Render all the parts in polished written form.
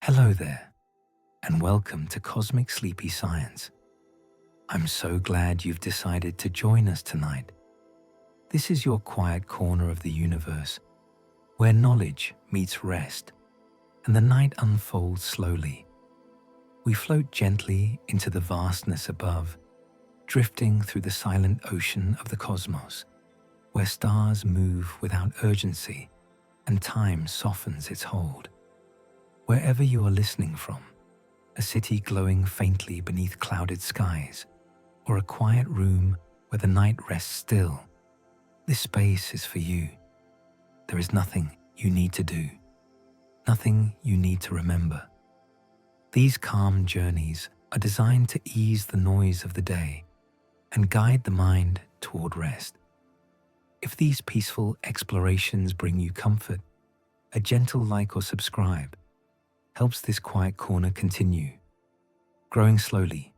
Hello there, and welcome to Cosmic Sleepy Science. I'm so glad you've decided to join us tonight. This is your quiet corner of the universe, where knowledge meets rest, and the night unfolds slowly. We float gently into the vastness above, drifting through the silent ocean of the cosmos, where stars move without urgency and time softens its hold. Wherever you are listening from, a city glowing faintly beneath clouded skies, or a quiet room where the night rests still, this space is for you. There is nothing you need to do, nothing you need to remember. These calm journeys are designed to ease the noise of the day and guide the mind toward rest. If these peaceful explorations bring you comfort, a gentle like or subscribe helps this quiet corner continue, growing slowly,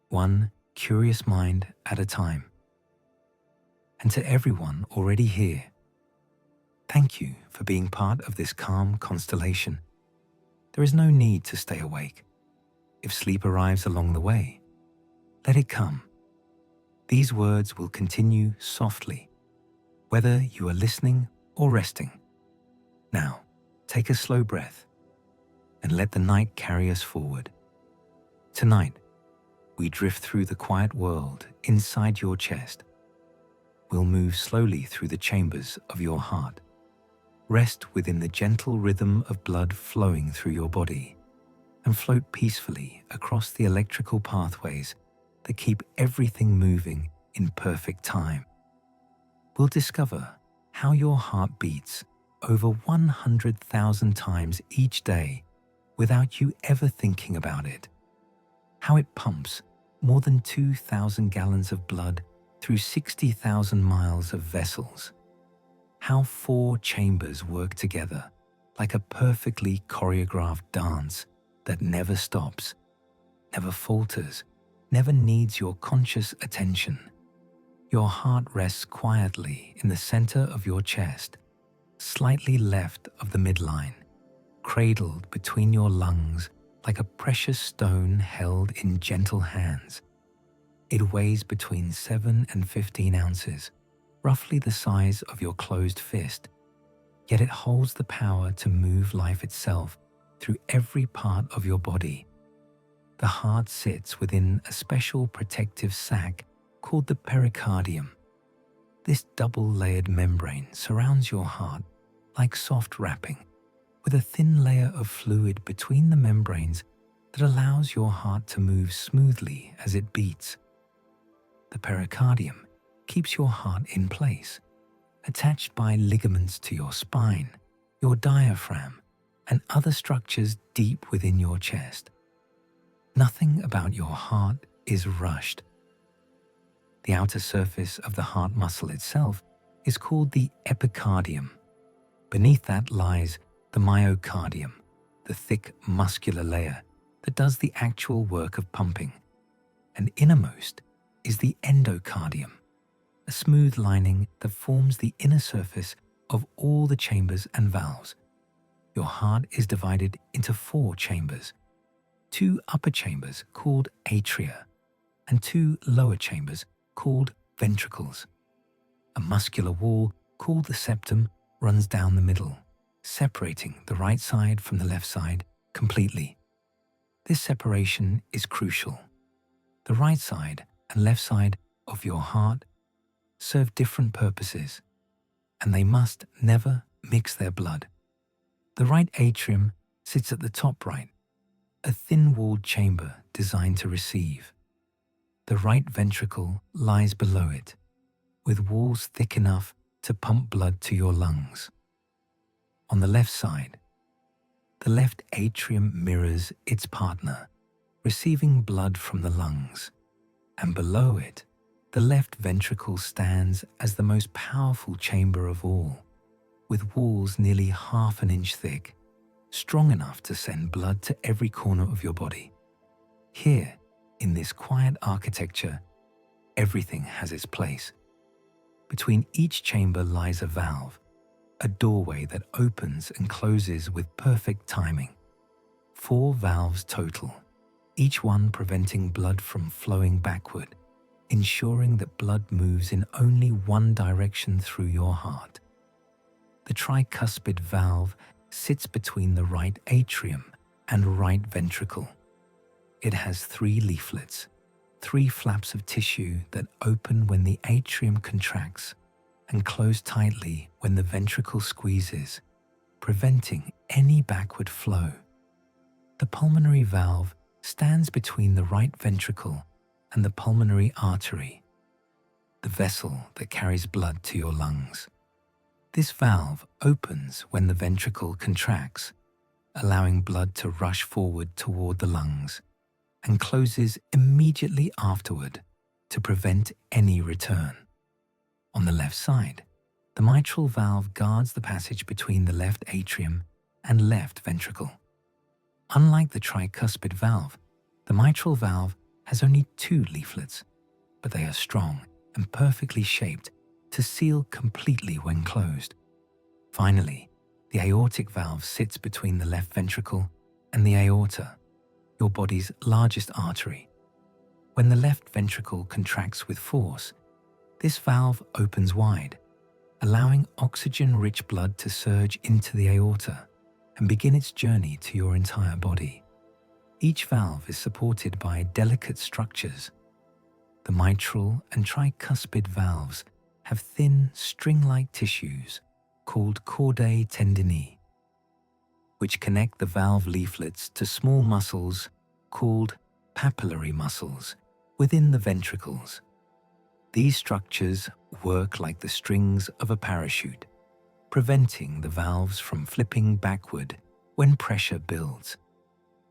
one curious mind at a time. And to everyone already here, thank you for being part of this calm constellation. There is no need to stay awake. If sleep arrives along the way, let it come. These words will continue softly, whether you are listening or resting. Now, take a slow breath and let the night carry us forward. Tonight, we drift through the quiet world inside your chest. We'll move slowly through the chambers of your heart. Rest within the gentle rhythm of blood flowing through your body, and float peacefully across the electrical pathways that keep everything moving in perfect time. We'll discover how your heart beats over 100,000 times each day without you ever thinking about it. How it pumps more than 2,000 gallons of blood through 60,000 miles of vessels. How 4 chambers work together like a perfectly choreographed dance that never stops, never falters, never needs your conscious attention. Your heart rests quietly in the center of your chest, slightly left of the midline, cradled between your lungs like a precious stone held in gentle hands. It weighs between 7 and 15 ounces, roughly the size of your closed fist, yet it holds the power to move life itself through every part of your body. The heart sits within a special protective sac called the pericardium. This double-layered membrane surrounds your heart like soft wrapping, with a thin layer of fluid between the membranes that allows your heart to move smoothly as it beats. The pericardium keeps your heart in place, attached by ligaments to your spine, your diaphragm, and other structures deep within your chest. Nothing about your heart is rushed. The outer surface of the heart muscle itself is called the epicardium. Beneath that lies the myocardium, the thick muscular layer that does the actual work of pumping. And innermost is the endocardium, a smooth lining that forms the inner surface of all the chambers and valves. Your heart is divided into 4 chambers, 2 upper chambers called atria, and 2 lower chambers called ventricles. A muscular wall called the septum runs down the middle, separating the right side from the left side completely. This separation is crucial. The right side and left side of your heart serve different purposes, and they must never mix their blood. The right atrium sits at the top right, a thin-walled chamber designed to receive. The right ventricle lies below it, with walls thick enough to pump blood to your lungs. On the left side, the left atrium mirrors its partner, receiving blood from the lungs, and below it, the left ventricle stands as the most powerful chamber of all, with walls nearly half an inch thick, strong enough to send blood to every corner of your body. Here, in this quiet architecture, everything has its place. Between each chamber lies a valve, a doorway that opens and closes with perfect timing. 4 valves total, each one preventing blood from flowing backward, ensuring that blood moves in only one direction through your heart. The tricuspid valve sits between the right atrium and right ventricle. It has 3 leaflets, 3 flaps of tissue that open when the atrium contracts and close tightly when the ventricle squeezes, preventing any backward flow. The pulmonary valve stands between the right ventricle and the pulmonary artery, the vessel that carries blood to your lungs. This valve opens when the ventricle contracts, allowing blood to rush forward toward the lungs, and closes immediately afterward to prevent any return. On the left side, the mitral valve guards the passage between the left atrium and left ventricle. Unlike the tricuspid valve, the mitral valve has only 2 leaflets, but they are strong and perfectly shaped to seal completely when closed. Finally, the aortic valve sits between the left ventricle and the aorta, your body's largest artery. When the left ventricle contracts with force, this valve opens wide, allowing oxygen-rich blood to surge into the aorta and begin its journey to your entire body. Each valve is supported by delicate structures. The mitral and tricuspid valves have thin, string-like tissues called chordae tendineae, which connect the valve leaflets to small muscles called papillary muscles within the ventricles. These structures work like the strings of a parachute, preventing the valves from flipping backward when pressure builds.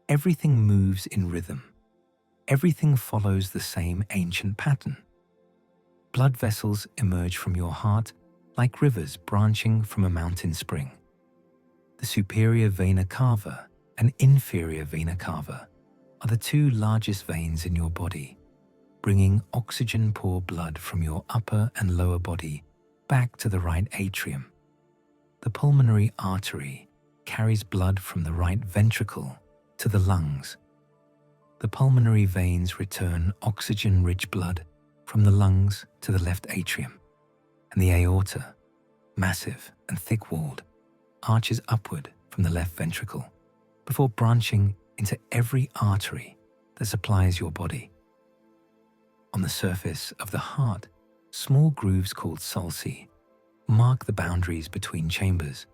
Everything moves in rhythm. Everything follows the same ancient pattern. Blood vessels emerge from your heart like rivers branching from a mountain spring. The superior vena cava and inferior vena cava are the 2 largest veins in your body, bringing oxygen-poor blood from your upper and lower body back to the right atrium. The pulmonary artery carries blood from the right ventricle to the lungs. The pulmonary veins return oxygen-rich blood from the lungs to the left atrium, and the aorta, massive and thick-walled, arches upward from the left ventricle before branching into every artery that supplies your body. On the surface of the heart, small grooves called sulci mark the boundaries between chambers.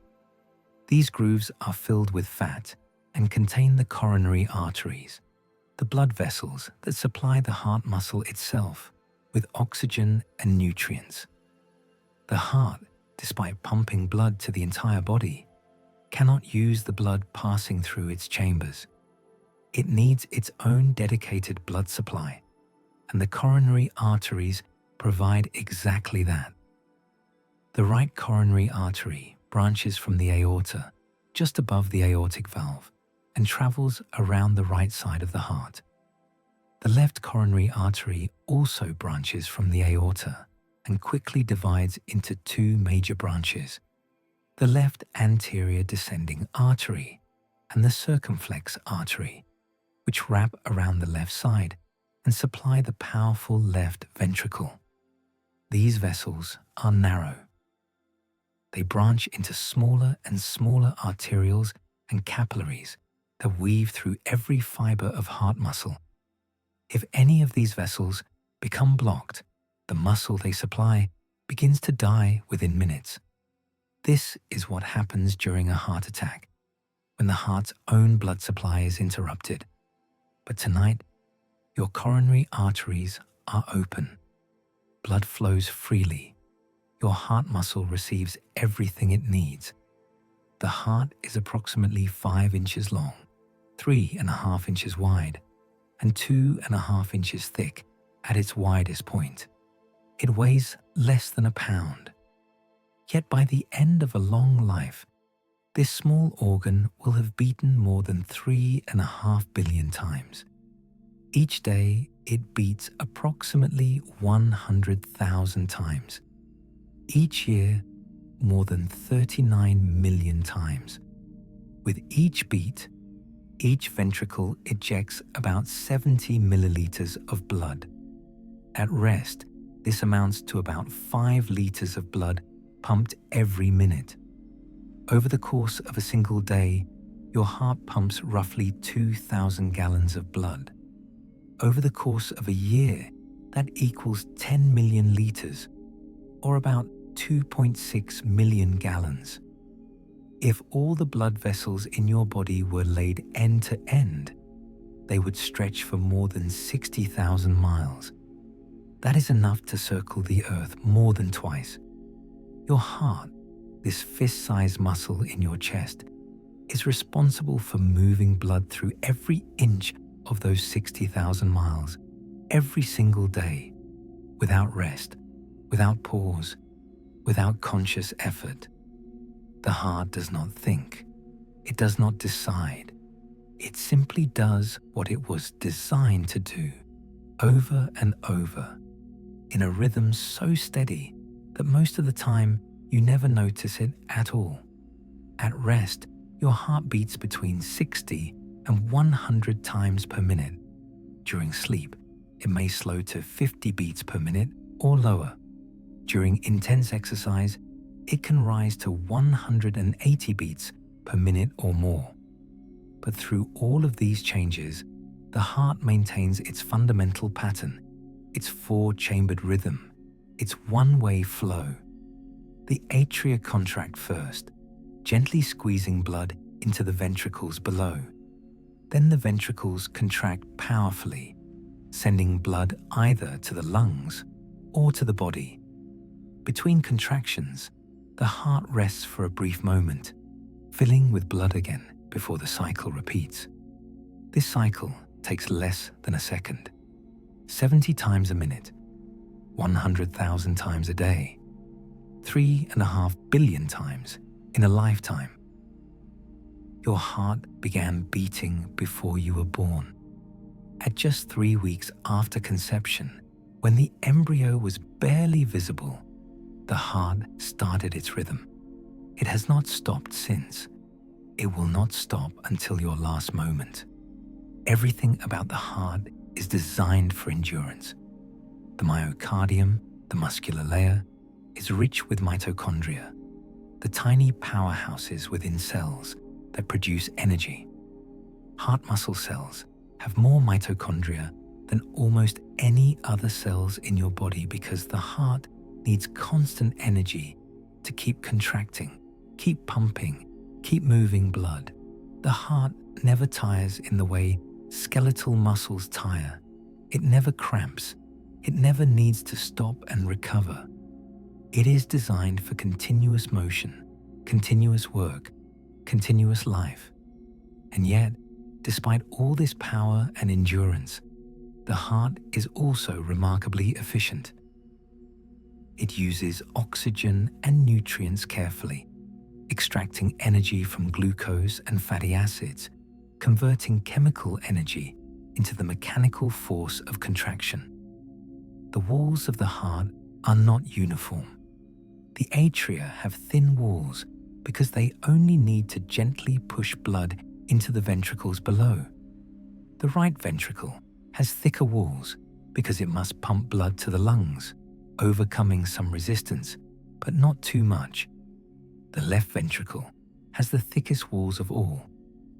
These grooves are filled with fat and contain the coronary arteries, the blood vessels that supply the heart muscle itself with oxygen and nutrients. The heart, despite pumping blood to the entire body, cannot use the blood passing through its chambers. It needs its own dedicated blood supply, and the coronary arteries provide exactly that. The right coronary artery branches from the aorta just above the aortic valve and travels around the right side of the heart. The left coronary artery also branches from the aorta and quickly divides into 2 major branches: the left anterior descending artery and the circumflex artery, which wrap around the left side and supply the powerful left ventricle. These vessels are narrow. They branch into smaller and smaller arterioles and capillaries that weave through every fiber of heart muscle. If any of these vessels become blocked, the muscle they supply begins to die within minutes. This is what happens during a heart attack, when the heart's own blood supply is interrupted. But tonight, your coronary arteries are open. Blood flows freely. Your heart muscle receives everything it needs. The heart is approximately 5 inches long, 3.5 inches wide, and 2.5 inches thick at its widest point. It weighs less than a pound. Yet by the end of a long life, this small organ will have beaten more than 3.5 billion times. Each day, it beats approximately 100,000 times. Each year, more than 39 million times. With each beat, Each ventricle ejects about 70 milliliters of blood. At rest, this amounts to about 5 liters of blood pumped every minute. Over the course of a single day, your heart pumps roughly 2,000 gallons of blood. Over the course of a year, that equals 10 million liters, or about 2.6 million gallons. If all the blood vessels in your body were laid end to end, they would stretch for more than 60,000 miles. That is enough to circle the earth more than twice. Your heart, this fist-sized muscle in your chest, is responsible for moving blood through every inch of those 60,000 miles, every single day, without rest, without pause, without conscious effort. The heart does not think. It does not decide. It simply does what it was designed to do, over and over, in a rhythm so steady that most of the time you never notice it at all. At rest, your heart beats between 60 and 100 times per minute. During sleep, it may slow to 50 beats per minute or lower. During intense exercise, it can rise to 180 beats per minute or more. But through all of these changes, the heart maintains its fundamental pattern, its four-chambered rhythm, its one-way flow. The atria contract first, gently squeezing blood into the ventricles below. Then the ventricles contract powerfully, sending blood either to the lungs or to the body. Between contractions, the heart rests for a brief moment, filling with blood again before the cycle repeats. This cycle takes less than a second, 70 times a minute, 100,000 times a day, 3.5 billion times in a lifetime. Your heart began beating before you were born. At just 3 weeks after conception, when the embryo was barely visible, the heart started its rhythm. It has not stopped since. It will not stop until your last moment. Everything about the heart is designed for endurance. The myocardium, the muscular layer, is rich with mitochondria, the tiny powerhouses within cells that produce energy. Heart muscle cells have more mitochondria than almost any other cells in your body because the heart needs constant energy to keep contracting, keep pumping, keep moving blood. The heart never tires in the way skeletal muscles tire. It never cramps. It never needs to stop and recover. It is designed for continuous motion, continuous work, continuous life. And yet, despite all this power and endurance, the heart is also remarkably efficient. It uses oxygen and nutrients carefully, extracting energy from glucose and fatty acids, converting chemical energy into the mechanical force of contraction. The walls of the heart are not uniform. The atria have thin walls because they only need to gently push blood into the ventricles below. The right ventricle has thicker walls because it must pump blood to the lungs, overcoming some resistance, but not too much. The left ventricle has the thickest walls of all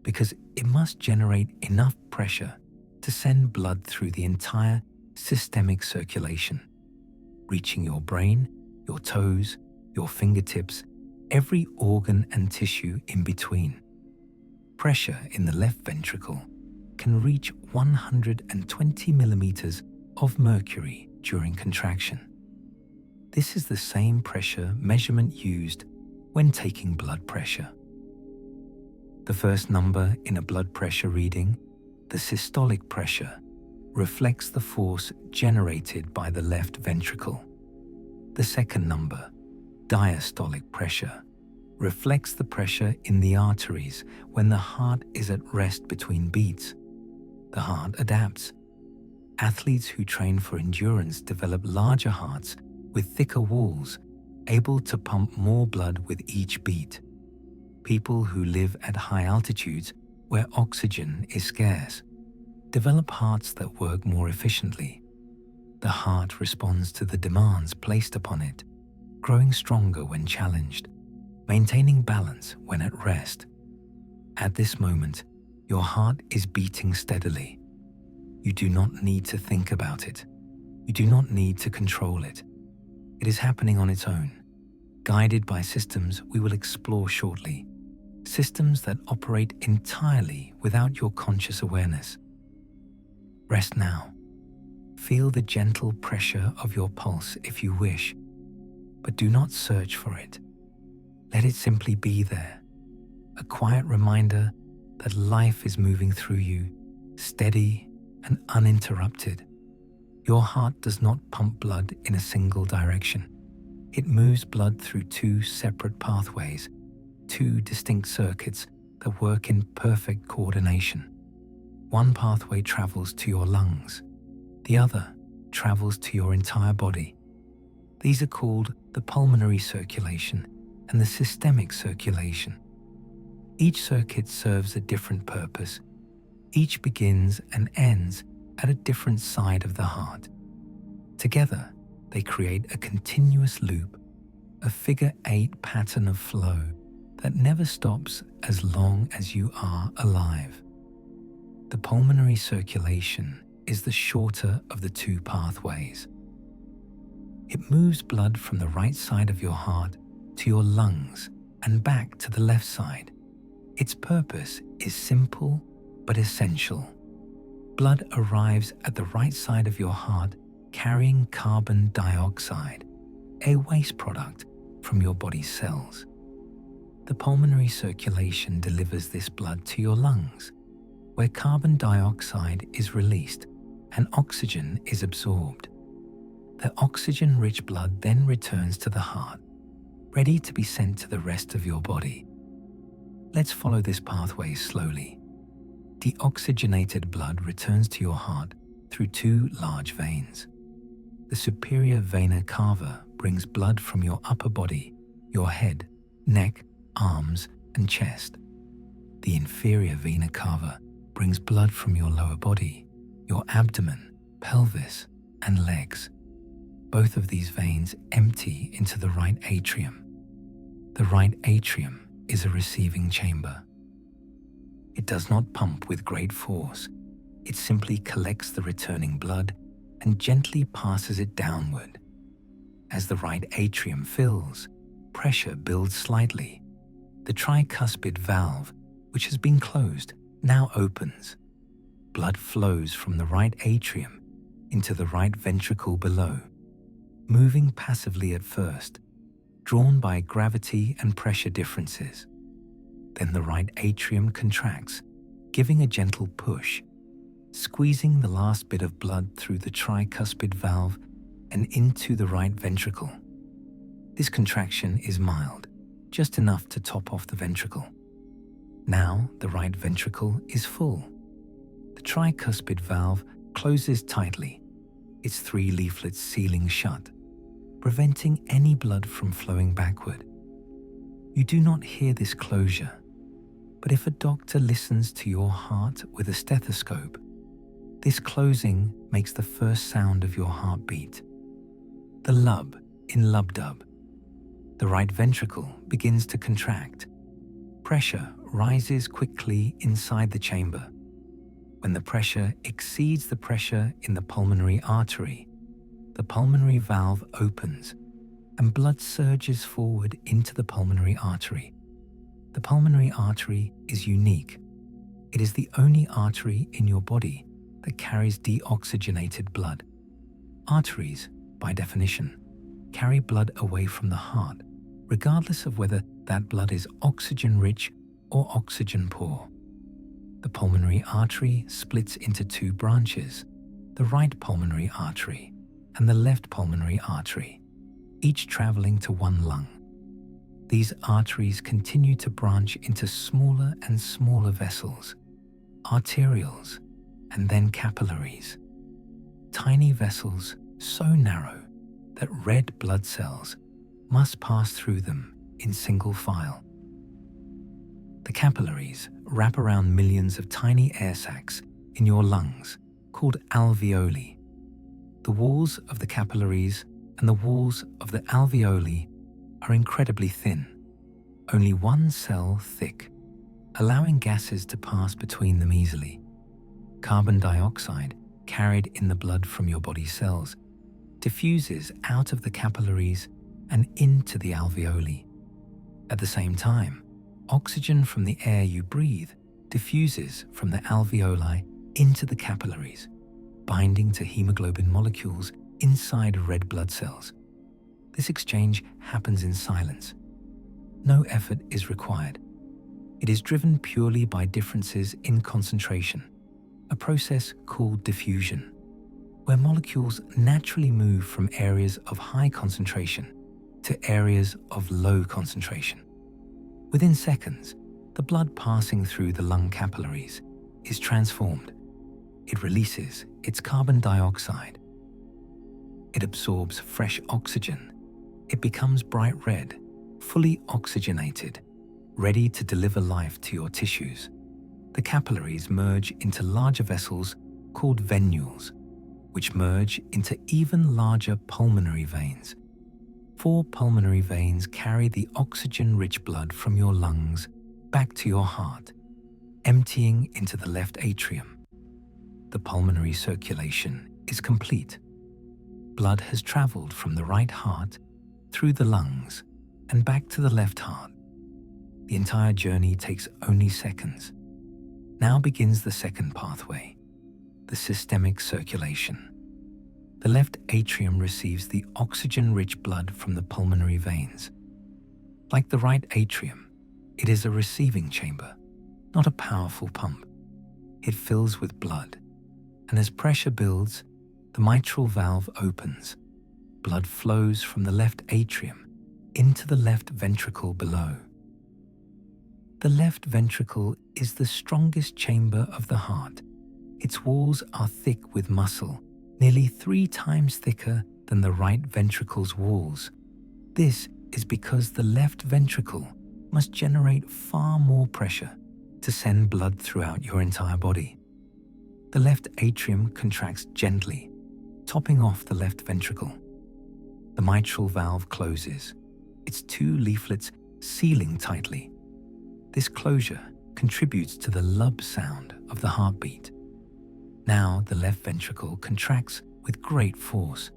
because it must generate enough pressure to send blood through the entire systemic circulation, reaching your brain, your toes, your fingertips, every organ and tissue in between. Pressure in the left ventricle can reach 120 millimeters of mercury during contraction. This is the same pressure measurement used when taking blood pressure. The first number in a blood pressure reading, the systolic pressure, reflects the force generated by the left ventricle. The second number, diastolic pressure, reflects the pressure in the arteries when the heart is at rest between beats. The heart adapts. Athletes who train for endurance develop larger hearts with thicker walls, able to pump more blood with each beat. People who live at high altitudes where oxygen is scarce, develop hearts that work more efficiently. The heart responds to the demands placed upon it, growing stronger when challenged, maintaining balance when at rest. At this moment, your heart is beating steadily. You do not need to think about it. You do not need to control it. It is happening on its own, guided by systems we will explore shortly, systems that operate entirely without your conscious awareness. Rest now. Feel the gentle pressure of your pulse if you wish, but do not search for it. Let it simply be there, a quiet reminder that life is moving through you, steady and uninterrupted. Your heart does not pump blood in a single direction. It moves blood through two separate pathways, two distinct circuits that work in perfect coordination. One pathway travels to your lungs, the other travels to your entire body. These are called the pulmonary circulation and the systemic circulation. Each circuit serves a different purpose. Each begins and ends at a different side of the heart. Together, they create a continuous loop, a figure-8 pattern of flow that never stops as long as you are alive. The pulmonary circulation is the shorter of the two pathways. It moves blood from the right side of your heart to your lungs and back to the left side. Its purpose is simple but essential. Blood arrives at the right side of your heart carrying carbon dioxide, a waste product from your body's cells. The pulmonary circulation delivers this blood to your lungs, where carbon dioxide is released and oxygen is absorbed. The oxygen-rich blood then returns to the heart, ready to be sent to the rest of your body. Let's follow this pathway slowly. Deoxygenated blood returns to your heart through two large veins. The superior vena cava brings blood from your upper body, your head, neck, arms, and chest. The inferior vena cava brings blood from your lower body, your abdomen, pelvis, and legs. Both of these veins empty into the right atrium. The right atrium is a receiving chamber. It does not pump with great force. It simply collects the returning blood and gently passes it downward. As the right atrium fills, pressure builds slightly. The tricuspid valve, which has been closed, now opens. Blood flows from the right atrium into the right ventricle below, moving passively at first, drawn by gravity and pressure differences. Then the right atrium contracts, giving a gentle push, squeezing the last bit of blood through the tricuspid valve and into the right ventricle. This contraction is mild, just enough to top off the ventricle. Now the right ventricle is full. The tricuspid valve closes tightly, its three leaflets sealing shut, preventing any blood from flowing backward. You do not hear this closure, but if a doctor listens to your heart with a stethoscope, this closing makes the first sound of your heartbeat. The lub in lub-dub. The right ventricle begins to contract. Pressure rises quickly inside the chamber. When the pressure exceeds the pressure in the pulmonary artery, the pulmonary valve opens and blood surges forward into the pulmonary artery. The pulmonary artery is unique. It is the only artery in your body that carries deoxygenated blood. Arteries, by definition, carry blood away from the heart, regardless of whether that blood is oxygen-rich or oxygen-poor. The pulmonary artery splits into two branches, the right pulmonary artery and the left pulmonary artery, each traveling to one lung. These arteries continue to branch into smaller and smaller vessels, arterioles, and then capillaries. Tiny vessels so narrow that red blood cells must pass through them in single file. The capillaries wrap around millions of tiny air sacs in your lungs called alveoli. The walls of the capillaries and the walls of the alveoli are incredibly thin, only 1 cell thick, allowing gases to pass between them easily. Carbon dioxide, carried in the blood from your body cells, diffuses out of the capillaries and into the alveoli. At the same time, oxygen from the air you breathe diffuses from the alveoli into the capillaries, binding to hemoglobin molecules inside red blood cells. This exchange happens in silence. No effort is required. It is driven purely by differences in concentration, a process called diffusion, where molecules naturally move from areas of high concentration to areas of low concentration. Within seconds, the blood passing through the lung capillaries is transformed. It releases its carbon dioxide. It absorbs fresh oxygen. It becomes bright red, fully oxygenated, ready to deliver life to your tissues. The capillaries merge into larger vessels called venules, which merge into even larger pulmonary veins. 4 pulmonary veins carry the oxygen-rich blood from your lungs back to your heart, emptying into the left atrium. The pulmonary circulation is complete. Blood has traveled from the right heart through the lungs and back to the left heart. The entire journey takes only seconds. Now begins the second pathway, the systemic circulation. The left atrium receives the oxygen-rich blood from the pulmonary veins. Like the right atrium, it is a receiving chamber, not a powerful pump. It fills with blood, and as pressure builds, the mitral valve opens. Blood flows from the left atrium into the left ventricle below. The left ventricle is the strongest chamber of the heart. Its walls are thick with muscle, nearly 3 times thicker than the right ventricle's walls. This is because the left ventricle must generate far more pressure to send blood throughout your entire body. The left atrium contracts gently, topping off the left ventricle. The mitral valve closes, its 2 leaflets sealing tightly. This closure contributes to the lub sound of the heartbeat. Now the left ventricle contracts with great force.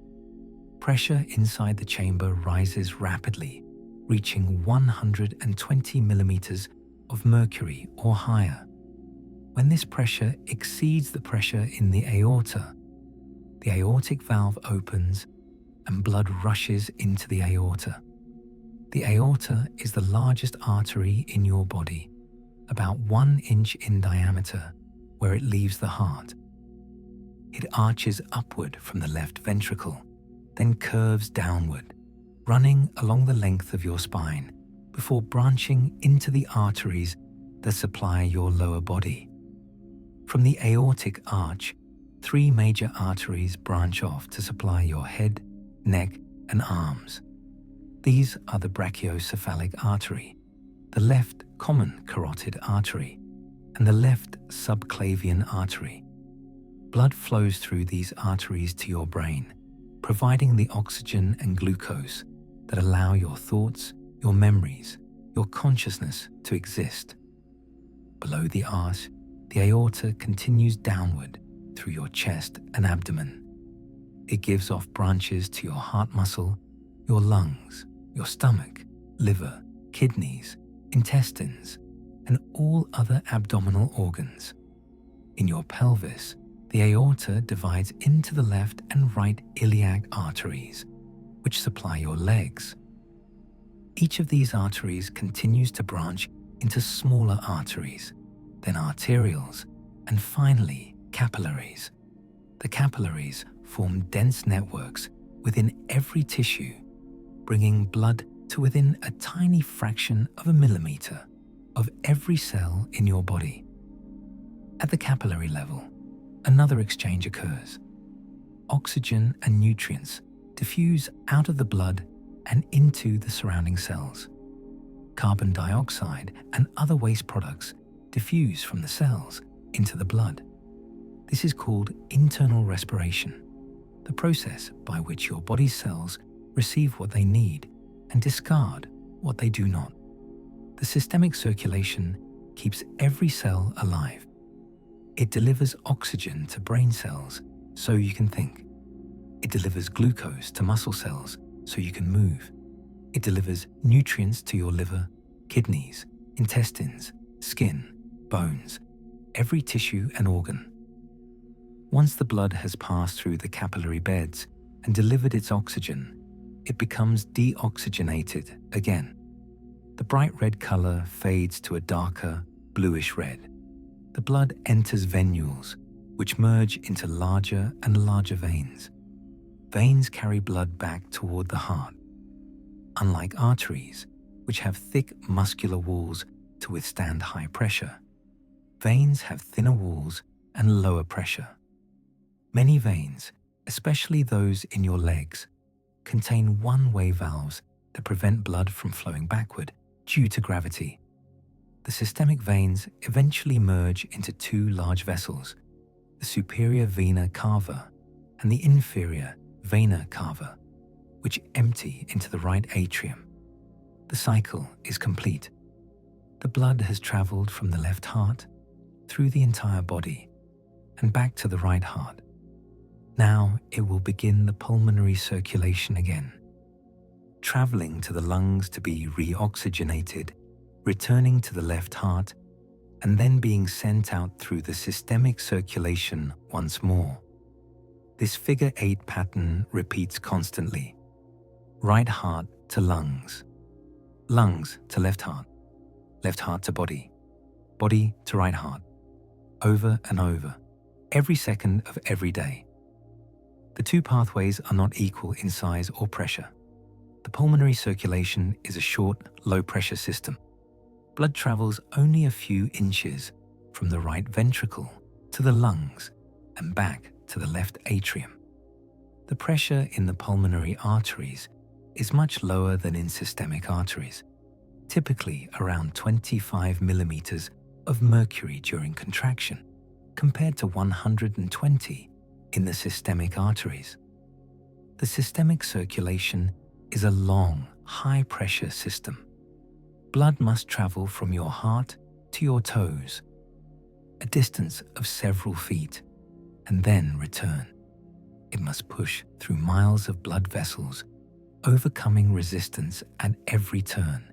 Pressure inside the chamber rises rapidly, reaching 120 millimeters of mercury or higher. When this pressure exceeds the pressure in the aorta, the aortic valve opens and blood rushes into the aorta. The aorta is the largest artery in your body, about 1 inch in diameter, where it leaves the heart. It arches upward from the left ventricle, then curves downward, running along the length of your spine before branching into the arteries that supply your lower body. From the aortic arch, 3 major arteries branch off to supply your head, neck, and arms. These are the brachiocephalic artery, the left common carotid artery, and the left subclavian artery. Blood flows through these arteries to your brain, providing the oxygen and glucose that allow your thoughts, your memories, your consciousness to exist. Below the arch, the aorta continues downward through your chest and abdomen. It gives off branches to your heart muscle, your lungs, your stomach, liver, kidneys, intestines, and all other abdominal organs. In your pelvis, the aorta divides into the left and right iliac arteries, which supply your legs. Each of these arteries continues to branch into smaller arteries, then arterioles, and finally capillaries. The capillaries form dense networks within every tissue, bringing blood to within a tiny fraction of a millimeter of every cell in your body. At the capillary level, another exchange occurs. Oxygen and nutrients diffuse out of the blood and into the surrounding cells. Carbon dioxide and other waste products diffuse from the cells into the blood. This is called internal respiration, the process by which your body's cells receive what they need and discard what they do not. The systemic circulation keeps every cell alive. It delivers oxygen to brain cells so you can think. It delivers glucose to muscle cells so you can move. It delivers nutrients to your liver, kidneys, intestines, skin, bones, every tissue and organ. Once the blood has passed through the capillary beds and delivered its oxygen, it becomes deoxygenated again. The bright red color fades to a darker, bluish red. The blood enters venules, which merge into larger and larger veins. Veins carry blood back toward the heart. Unlike arteries, which have thick muscular walls to withstand high pressure, veins have thinner walls and lower pressure. Many veins, especially those in your legs, contain one-way valves that prevent blood from flowing backward due to gravity. The systemic veins eventually merge into two large vessels, the superior vena cava and the inferior vena cava, which empty into the right atrium. The cycle is complete. The blood has traveled from the left heart through the entire body and back to the right heart. Now it will begin the pulmonary circulation again, traveling to the lungs to be reoxygenated, returning to the left heart, and then being sent out through the systemic circulation once more. This figure 8 pattern repeats constantly. Right heart to lungs, lungs to left heart to body, body to right heart, over and over, every second of every day. The two pathways are not equal in size or pressure. The pulmonary circulation is a short, low-pressure system. Blood travels only a few inches from the right ventricle to the lungs and back to the left atrium. The pressure in the pulmonary arteries is much lower than in systemic arteries, typically around 25 millimeters of mercury during contraction, compared to 120 in the systemic arteries. The systemic circulation is a long, high-pressure system. Blood must travel from your heart to your toes, a distance of several feet, and then return. It must push through miles of blood vessels, overcoming resistance at every turn.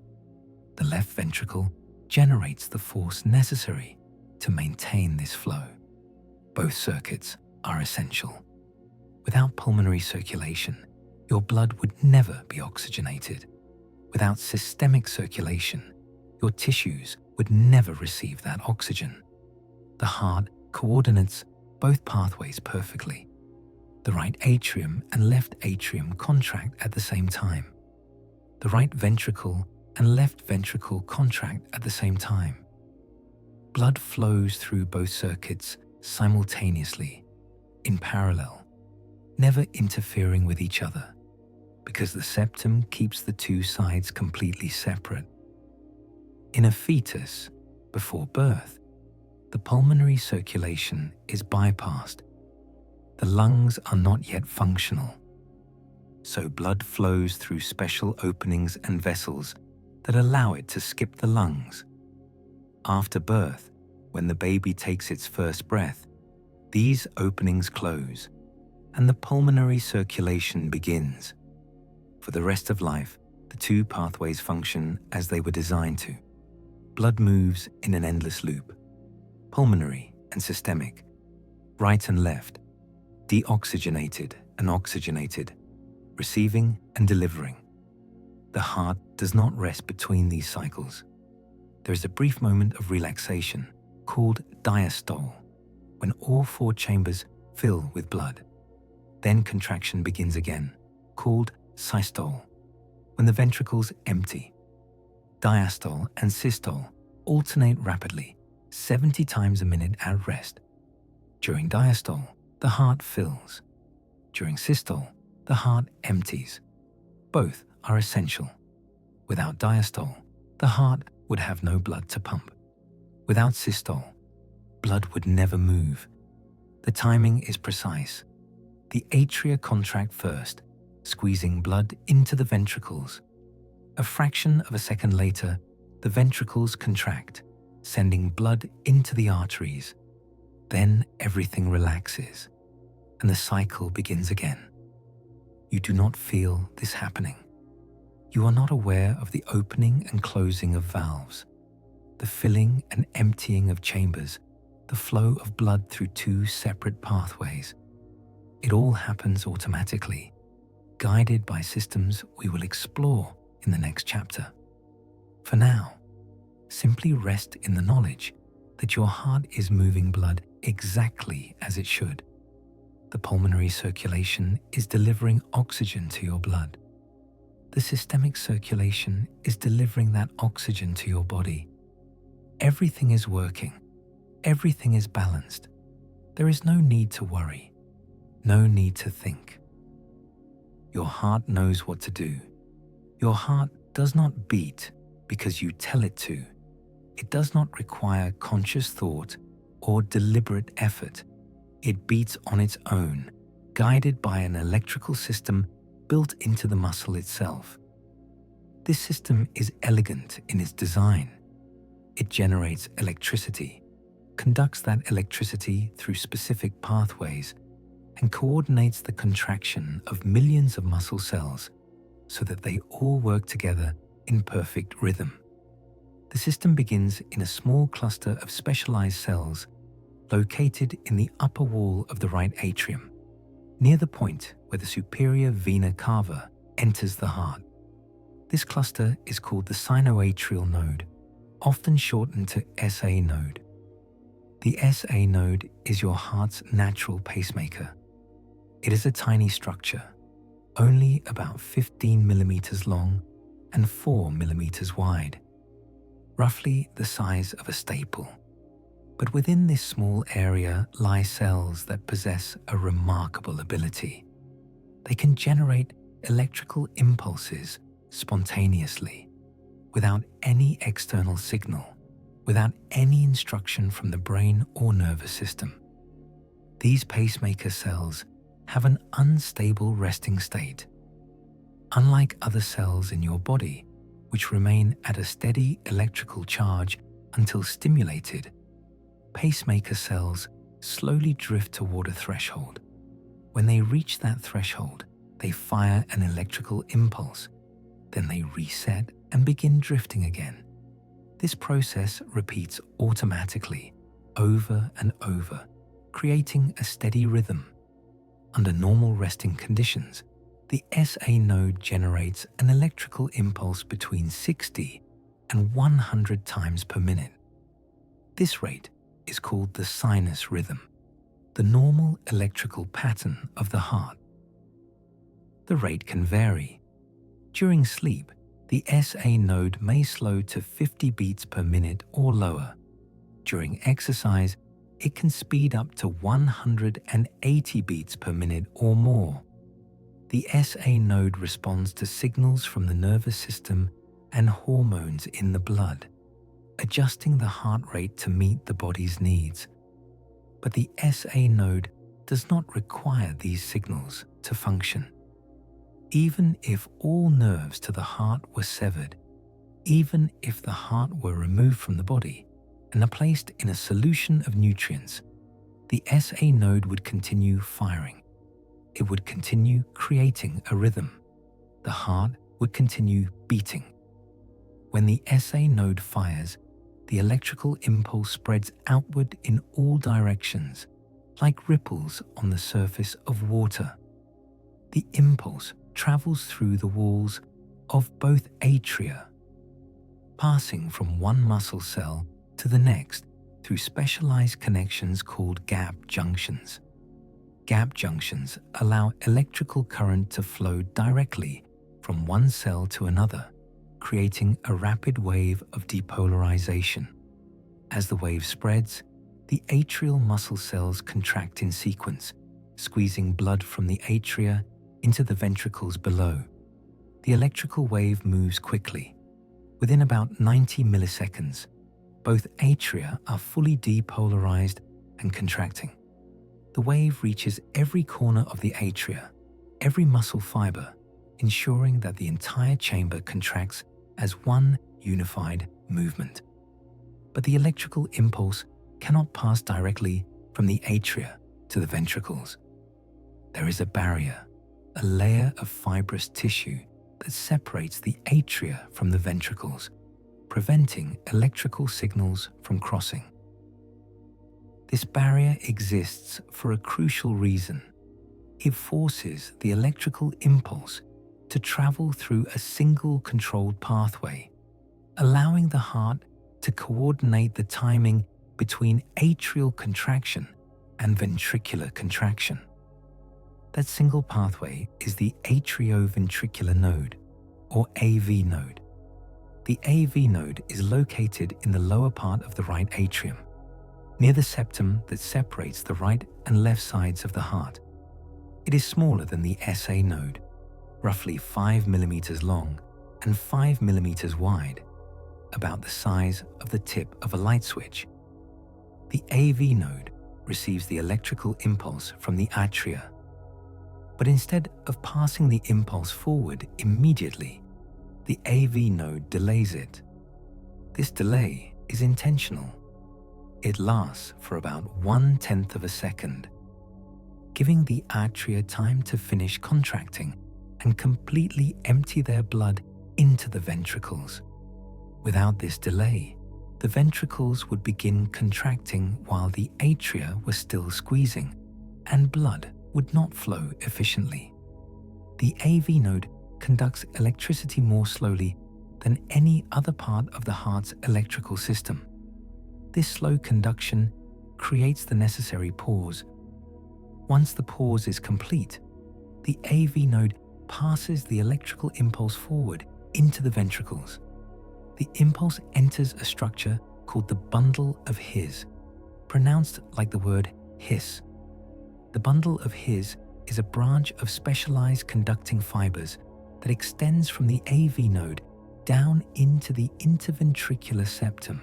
The left ventricle generates the force necessary to maintain this flow. Both circuits are essential. Without pulmonary circulation, your blood would never be oxygenated. Without systemic circulation, your tissues would never receive that oxygen. The heart coordinates both pathways perfectly. The right atrium and left atrium contract at the same time. The right ventricle and left ventricle contract at the same time. Blood flows through both circuits simultaneously, in parallel, never interfering with each other, because the septum keeps the two sides completely separate. In a fetus, before birth, the pulmonary circulation is bypassed. The lungs are not yet functional, so blood flows through special openings and vessels that allow it to skip the lungs. After birth, when the baby takes its first breath, these openings close, and the pulmonary circulation begins. For the rest of life, the two pathways function as they were designed to. Blood moves in an endless loop, pulmonary and systemic, right and left, deoxygenated and oxygenated, receiving and delivering. The heart does not rest between these cycles. There is a brief moment of relaxation called diastole, when all four chambers fill with blood. Then contraction begins again, called systole, when the ventricles empty. Diastole and systole alternate rapidly, 70 times a minute at rest. During diastole, the heart fills. During systole, the heart empties. Both are essential. Without diastole, the heart would have no blood to pump. Without systole, blood would never move. The timing is precise. The atria contract first, squeezing blood into the ventricles. A fraction of a second later, the ventricles contract, sending blood into the arteries. Then everything relaxes, and the cycle begins again. You do not feel this happening. You are not aware of the opening and closing of valves, the filling and emptying of chambers, the flow of blood through two separate pathways. It all happens automatically, guided by systems we will explore in the next chapter. For now, simply rest in the knowledge that your heart is moving blood exactly as it should. The pulmonary circulation is delivering oxygen to your blood. The systemic circulation is delivering that oxygen to your body. Everything is working. Everything is balanced. There is no need to worry, no need to think. Your heart knows what to do. Your heart does not beat because you tell it to. It does not require conscious thought or deliberate effort. It beats on its own, guided by an electrical system built into the muscle itself. This system is elegant in its design. It generates electricity, conducts that electricity through specific pathways, and coordinates the contraction of millions of muscle cells so that they all work together in perfect rhythm. The system begins in a small cluster of specialized cells located in the upper wall of the right atrium, near the point where the superior vena cava enters the heart. This cluster is called the sinoatrial node, often shortened to SA node. The SA node is your heart's natural pacemaker. It is a tiny structure, only about 15 millimeters long and 4 millimeters wide, roughly the size of a staple. But within this small area lie cells that possess a remarkable ability. They can generate electrical impulses spontaneously, without any external signal, without any instruction from the brain or nervous system. These pacemaker cells have an unstable resting state. Unlike other cells in your body, which remain at a steady electrical charge until stimulated, pacemaker cells slowly drift toward a threshold. When they reach that threshold, they fire an electrical impulse. Then they reset and begin drifting again. This process repeats automatically, over and over, creating a steady rhythm. Under normal resting conditions, the SA node generates an electrical impulse between 60 and 100 times per minute. This rate is called the sinus rhythm, the normal electrical pattern of the heart. The rate can vary. During sleep, the SA node may slow to 50 beats per minute or lower. During exercise, it can speed up to 180 beats per minute or more. The SA node responds to signals from the nervous system and hormones in the blood, adjusting the heart rate to meet the body's needs. But the SA node does not require these signals to function. Even if all nerves to the heart were severed, even if the heart were removed from the body and are placed in a solution of nutrients, the SA node would continue firing. It would continue creating a rhythm. The heart would continue beating. When the SA node fires, the electrical impulse spreads outward in all directions, like ripples on the surface of water. The impulse travels through the walls of both atria, passing from one muscle cell to the next through specialized connections called gap junctions. Gap junctions allow electrical current to flow directly from one cell to another, creating a rapid wave of depolarization. As the wave spreads, the atrial muscle cells contract in sequence, squeezing blood from the atria into the ventricles below. The electrical wave moves quickly. Within about 90 milliseconds, Both atria are fully depolarized and contracting. The wave reaches every corner of the atria, every muscle fiber, ensuring that the entire chamber contracts as one unified movement. But the electrical impulse cannot pass directly from the atria to the ventricles. There is a barrier, a layer of fibrous tissue that separates the atria from the ventricles, preventing electrical signals from crossing. This barrier exists for a crucial reason. It forces the electrical impulse to travel through a single controlled pathway, allowing the heart to coordinate the timing between atrial contraction and ventricular contraction. That single pathway is the atrioventricular node, or AV node. The AV node is located in the lower part of the right atrium, near the septum that separates the right and left sides of the heart. It is smaller than the SA node, roughly 5 millimeters long and 5 millimeters wide, about the size of the tip of a light switch. The AV node receives the electrical impulse from the atria. But instead of passing the impulse forward immediately, the AV node delays it. This delay is intentional. It lasts for about 1/10 of a second, giving the atria time to finish contracting and completely empty their blood into the ventricles. Without this delay, the ventricles would begin contracting while the atria were still squeezing, and blood would not flow efficiently. The AV node conducts electricity more slowly than any other part of the heart's electrical system. This slow conduction creates the necessary pause. Once the pause is complete, the AV node passes the electrical impulse forward into the ventricles. The impulse enters a structure called the bundle of His, pronounced like the word hiss. The bundle of His is a branch of specialized conducting fibers that extends from the AV node down into the interventricular septum,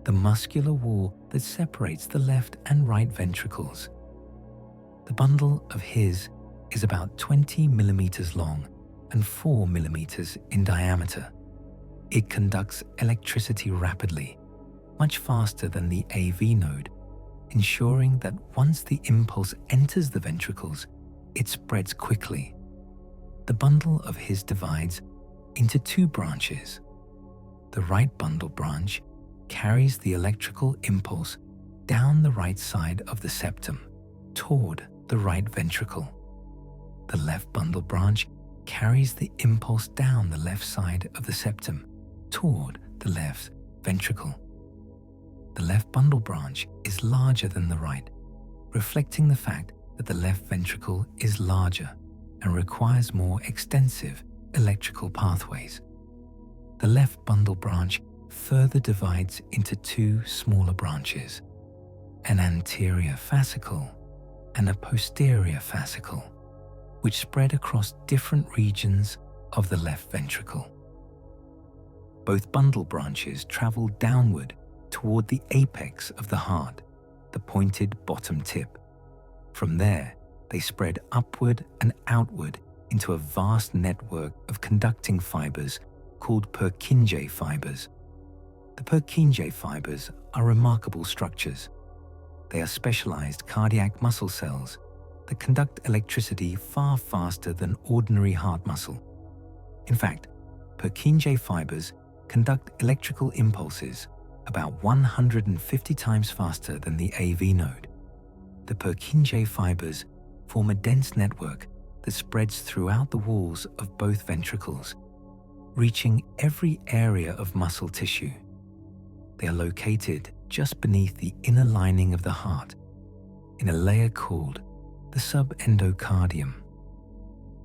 the muscular wall that separates the left and right ventricles. The bundle of His is about 20 millimeters long and 4 millimeters in diameter. It conducts electricity rapidly, much faster than the AV node, ensuring that once the impulse enters the ventricles, it spreads quickly. The bundle of His divides into two branches. The right bundle branch carries the electrical impulse down the right side of the septum toward the right ventricle. The left bundle branch carries the impulse down the left side of the septum toward the left ventricle. The left bundle branch is larger than the right, reflecting the fact that the left ventricle is larger and requires more extensive electrical pathways. The left bundle branch further divides into two smaller branches, an anterior fascicle and a posterior fascicle, which spread across different regions of the left ventricle. Both bundle branches travel downward toward the apex of the heart, the pointed bottom tip. From there, they spread upward and outward into a vast network of conducting fibers called Purkinje fibers. The Purkinje fibers are remarkable structures. They are specialized cardiac muscle cells that conduct electricity far faster than ordinary heart muscle. In fact, Purkinje fibers conduct electrical impulses about 150 times faster than the AV node. The Purkinje fibers form a dense network that spreads throughout the walls of both ventricles, reaching every area of muscle tissue. They are located just beneath the inner lining of the heart, in a layer called the subendocardium.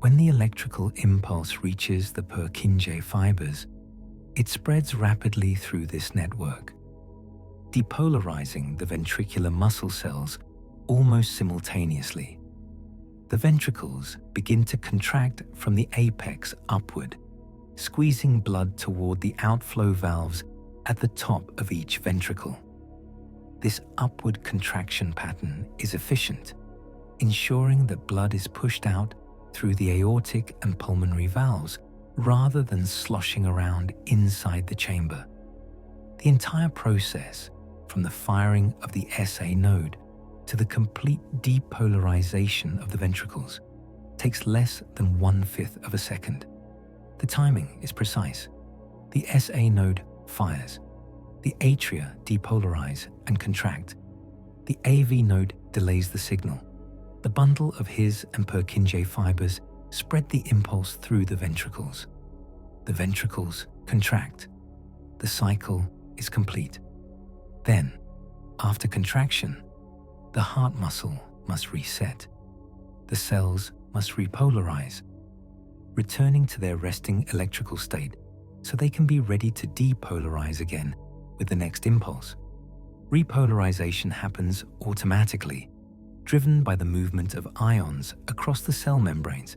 When the electrical impulse reaches the Purkinje fibers, it spreads rapidly through this network, depolarizing the ventricular muscle cells almost simultaneously. The ventricles begin to contract from the apex upward, squeezing blood toward the outflow valves at the top of each ventricle. This upward contraction pattern is efficient, ensuring that blood is pushed out through the aortic and pulmonary valves rather than sloshing around inside the chamber. The entire process, from the firing of the SA node to the complete depolarization of the ventricles, takes less than 1/5 of a second. The timing is precise. The SA node fires. The atria depolarize and contract. The AV node delays the signal. The bundle of His and Purkinje fibers spread the impulse through the ventricles. The ventricles contract. The cycle is complete. Then, after contraction, the heart muscle must reset. The cells must repolarize, returning to their resting electrical state so they can be ready to depolarize again with the next impulse. Repolarization happens automatically, driven by the movement of ions across the cell membranes.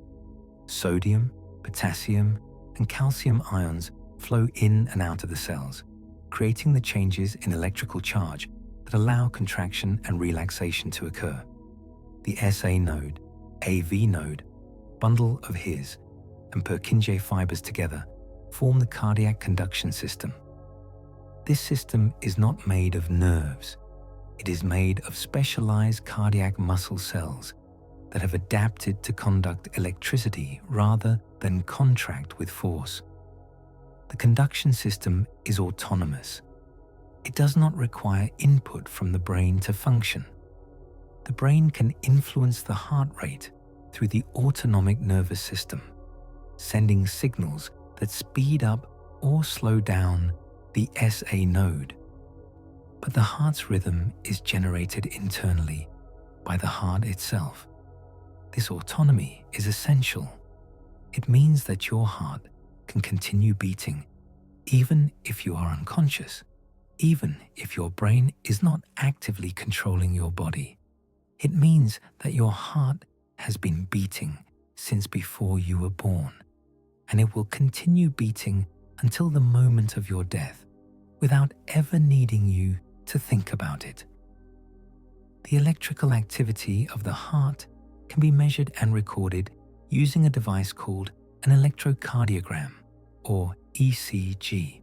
Sodium, potassium, and calcium ions flow in and out of the cells, creating the changes in electrical charge that allow contraction and relaxation to occur. The SA node, AV node, bundle of His, and Purkinje fibers together form the cardiac conduction system. This system is not made of nerves. It is made of specialized cardiac muscle cells that have adapted to conduct electricity rather than contract with force. The conduction system is autonomous. It does not require input from the brain to function. The brain can influence the heart rate through the autonomic nervous system, sending signals that speed up or slow down the SA node. But the heart's rhythm is generated internally by the heart itself. This autonomy is essential. It means that your heart can continue beating even if you are unconscious, even if your brain is not actively controlling your body. It means that your heart has been beating since before you were born, and it will continue beating until the moment of your death without ever needing you to think about it. The electrical activity of the heart can be measured and recorded using a device called an electrocardiogram, or ECG.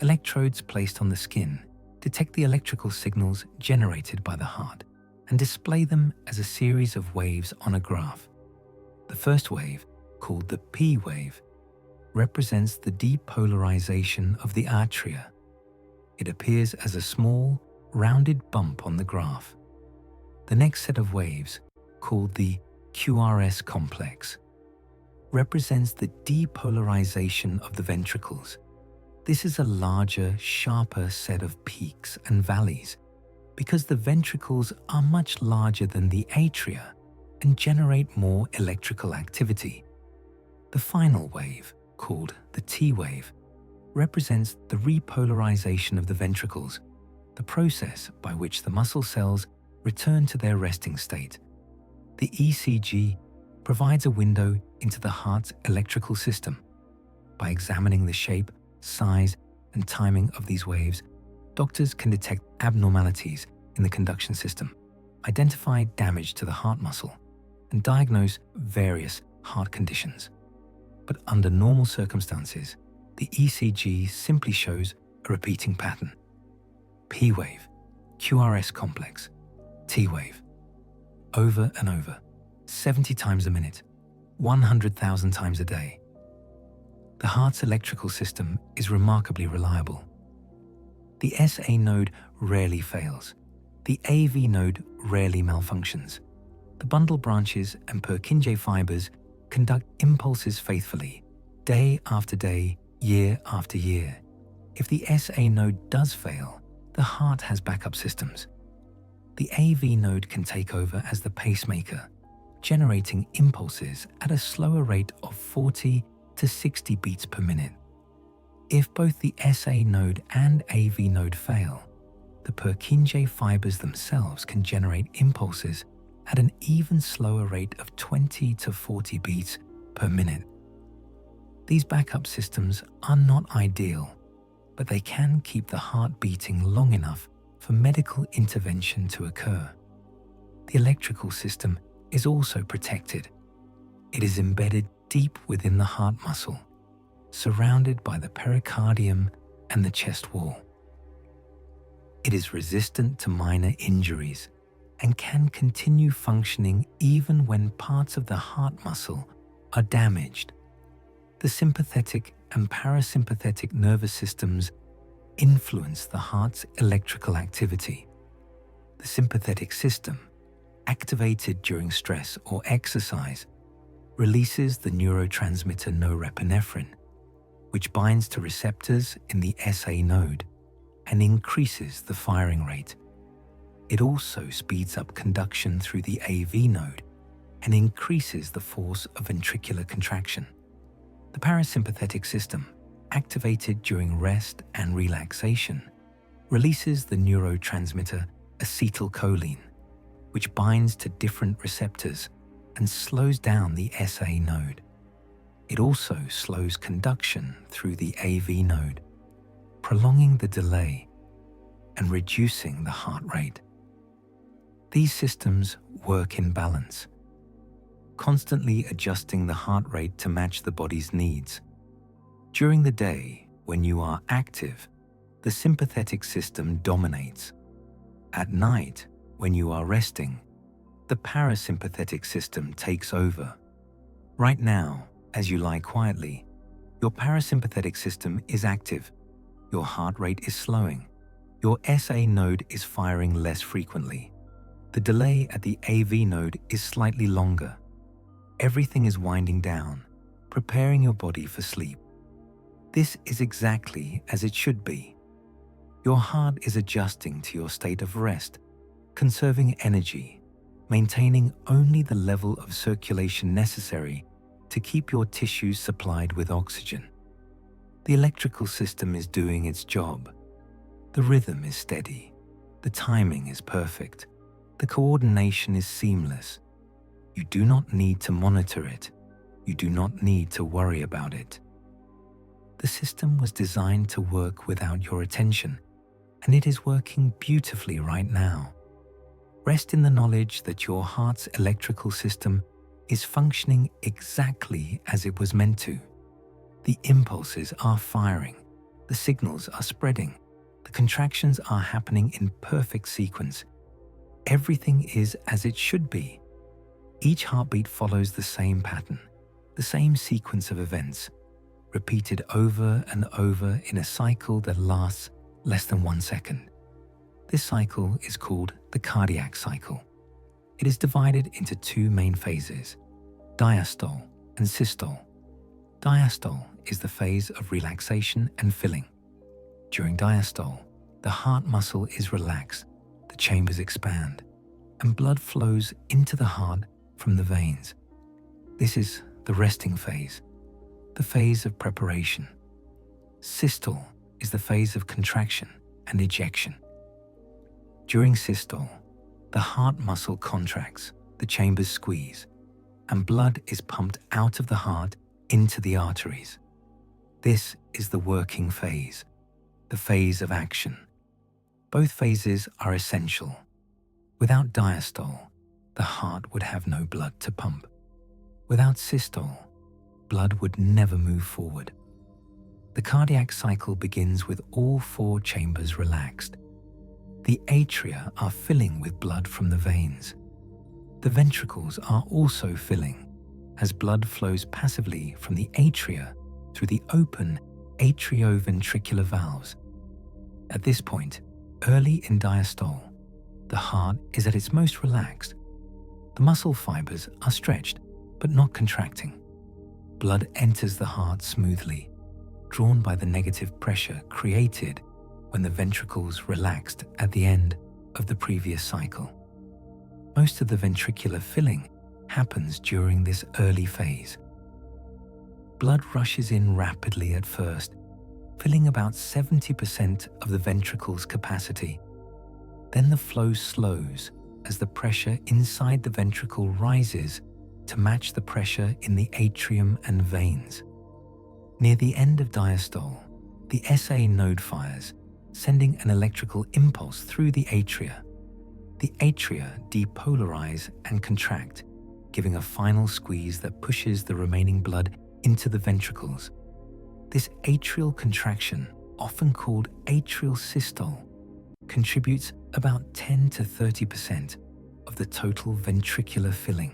Electrodes placed on the skin detect the electrical signals generated by the heart and display them as a series of waves on a graph. The first wave, called the P wave, represents the depolarization of the atria. It appears as a small, rounded bump on the graph. The next set of waves, called the QRS complex, represents the depolarization of the ventricles. This is a larger, sharper set of peaks and valleys because the ventricles are much larger than the atria and generate more electrical activity. The final wave, called the T wave, represents the repolarization of the ventricles, the process by which the muscle cells return to their resting state. The ECG provides a window into the heart's electrical system. By examining the shape, size, and timing of these waves, doctors can detect abnormalities in the conduction system, identify damage to the heart muscle, and diagnose various heart conditions. But under normal circumstances, the ECG simply shows a repeating pattern. P wave, QRS complex, T wave. Over and over, 70 times a minute, 100,000 times a day. The heart's electrical system is remarkably reliable. The SA node rarely fails. The AV node rarely malfunctions. The bundle branches and Purkinje fibers conduct impulses faithfully, day after day, year after year. If the SA node does fail, the heart has backup systems. The AV node can take over as the pacemaker, generating impulses at a slower rate of 40 to 60 beats per minute. If both the SA node and AV node fail, the Purkinje fibers themselves can generate impulses at an even slower rate of 20 to 40 beats per minute. These backup systems are not ideal, but they can keep the heart beating long enough for medical intervention to occur. The electrical system is also protected. It is embedded deep within the heart muscle, surrounded by the pericardium and the chest wall. It is resistant to minor injuries and can continue functioning even when parts of the heart muscle are damaged. The sympathetic and parasympathetic nervous systems influence the heart's electrical activity. The sympathetic system, activated during stress or exercise, releases the neurotransmitter norepinephrine, which binds to receptors in the SA node and increases the firing rate. It also speeds up conduction through the AV node and increases the force of ventricular contraction. The parasympathetic system, activated during rest and relaxation, releases the neurotransmitter acetylcholine, which binds to different receptors and slows down the SA node. It also slows conduction through the AV node, prolonging the delay and reducing the heart rate. These systems work in balance, constantly adjusting the heart rate to match the body's needs. During the day, when you are active, the sympathetic system dominates. At night, when you are resting, the parasympathetic system takes over. Right now, as you lie quietly, your parasympathetic system is active. Your heart rate is slowing. Your SA node is firing less frequently. The delay at the AV node is slightly longer. Everything is winding down, preparing your body for sleep. This is exactly as it should be. Your heart is adjusting to your state of rest, conserving energy, maintaining only the level of circulation necessary to keep your tissues supplied with oxygen. The electrical system is doing its job. The rhythm is steady. The timing is perfect. The coordination is seamless. You do not need to monitor it. You do not need to worry about it. The system was designed to work without your attention, and it is working beautifully right now. Rest in the knowledge that your heart's electrical system is functioning exactly as it was meant to. The impulses are firing, the signals are spreading, the contractions are happening in perfect sequence. Everything is as it should be. Each heartbeat follows the same pattern, the same sequence of events, repeated over and over in a cycle that lasts less than 1 second. This cycle is called the cardiac cycle. It is divided into 2 main phases, diastole and systole. Diastole is the phase of relaxation and filling. During diastole, the heart muscle is relaxed, the chambers expand, and blood flows into the heart from the veins. This is the resting phase, the phase of preparation. Systole is the phase of contraction and ejection. During systole, the heart muscle contracts, the chambers squeeze, and blood is pumped out of the heart into the arteries. This is the working phase, the phase of action. Both phases are essential. Without diastole, the heart would have no blood to pump. Without systole, blood would never move forward. The cardiac cycle begins with all 4 chambers relaxed. The atria are filling with blood from the veins. The ventricles are also filling as blood flows passively from the atria through the open atrioventricular valves. At this point, early in diastole, the heart is at its most relaxed. The muscle fibers are stretched but not contracting. Blood enters the heart smoothly, drawn by the negative pressure created when the ventricles relaxed at the end of the previous cycle. Most of the ventricular filling happens during this early phase. Blood rushes in rapidly at first, filling about 70% of the ventricle's capacity. Then the flow slows as the pressure inside the ventricle rises to match the pressure in the atrium and veins. Near the end of diastole, the SA node fires, sending an electrical impulse through the atria. The atria depolarize and contract, giving a final squeeze that pushes the remaining blood into the ventricles. This atrial contraction, often called atrial systole, contributes about 10 to 30% of the total ventricular filling.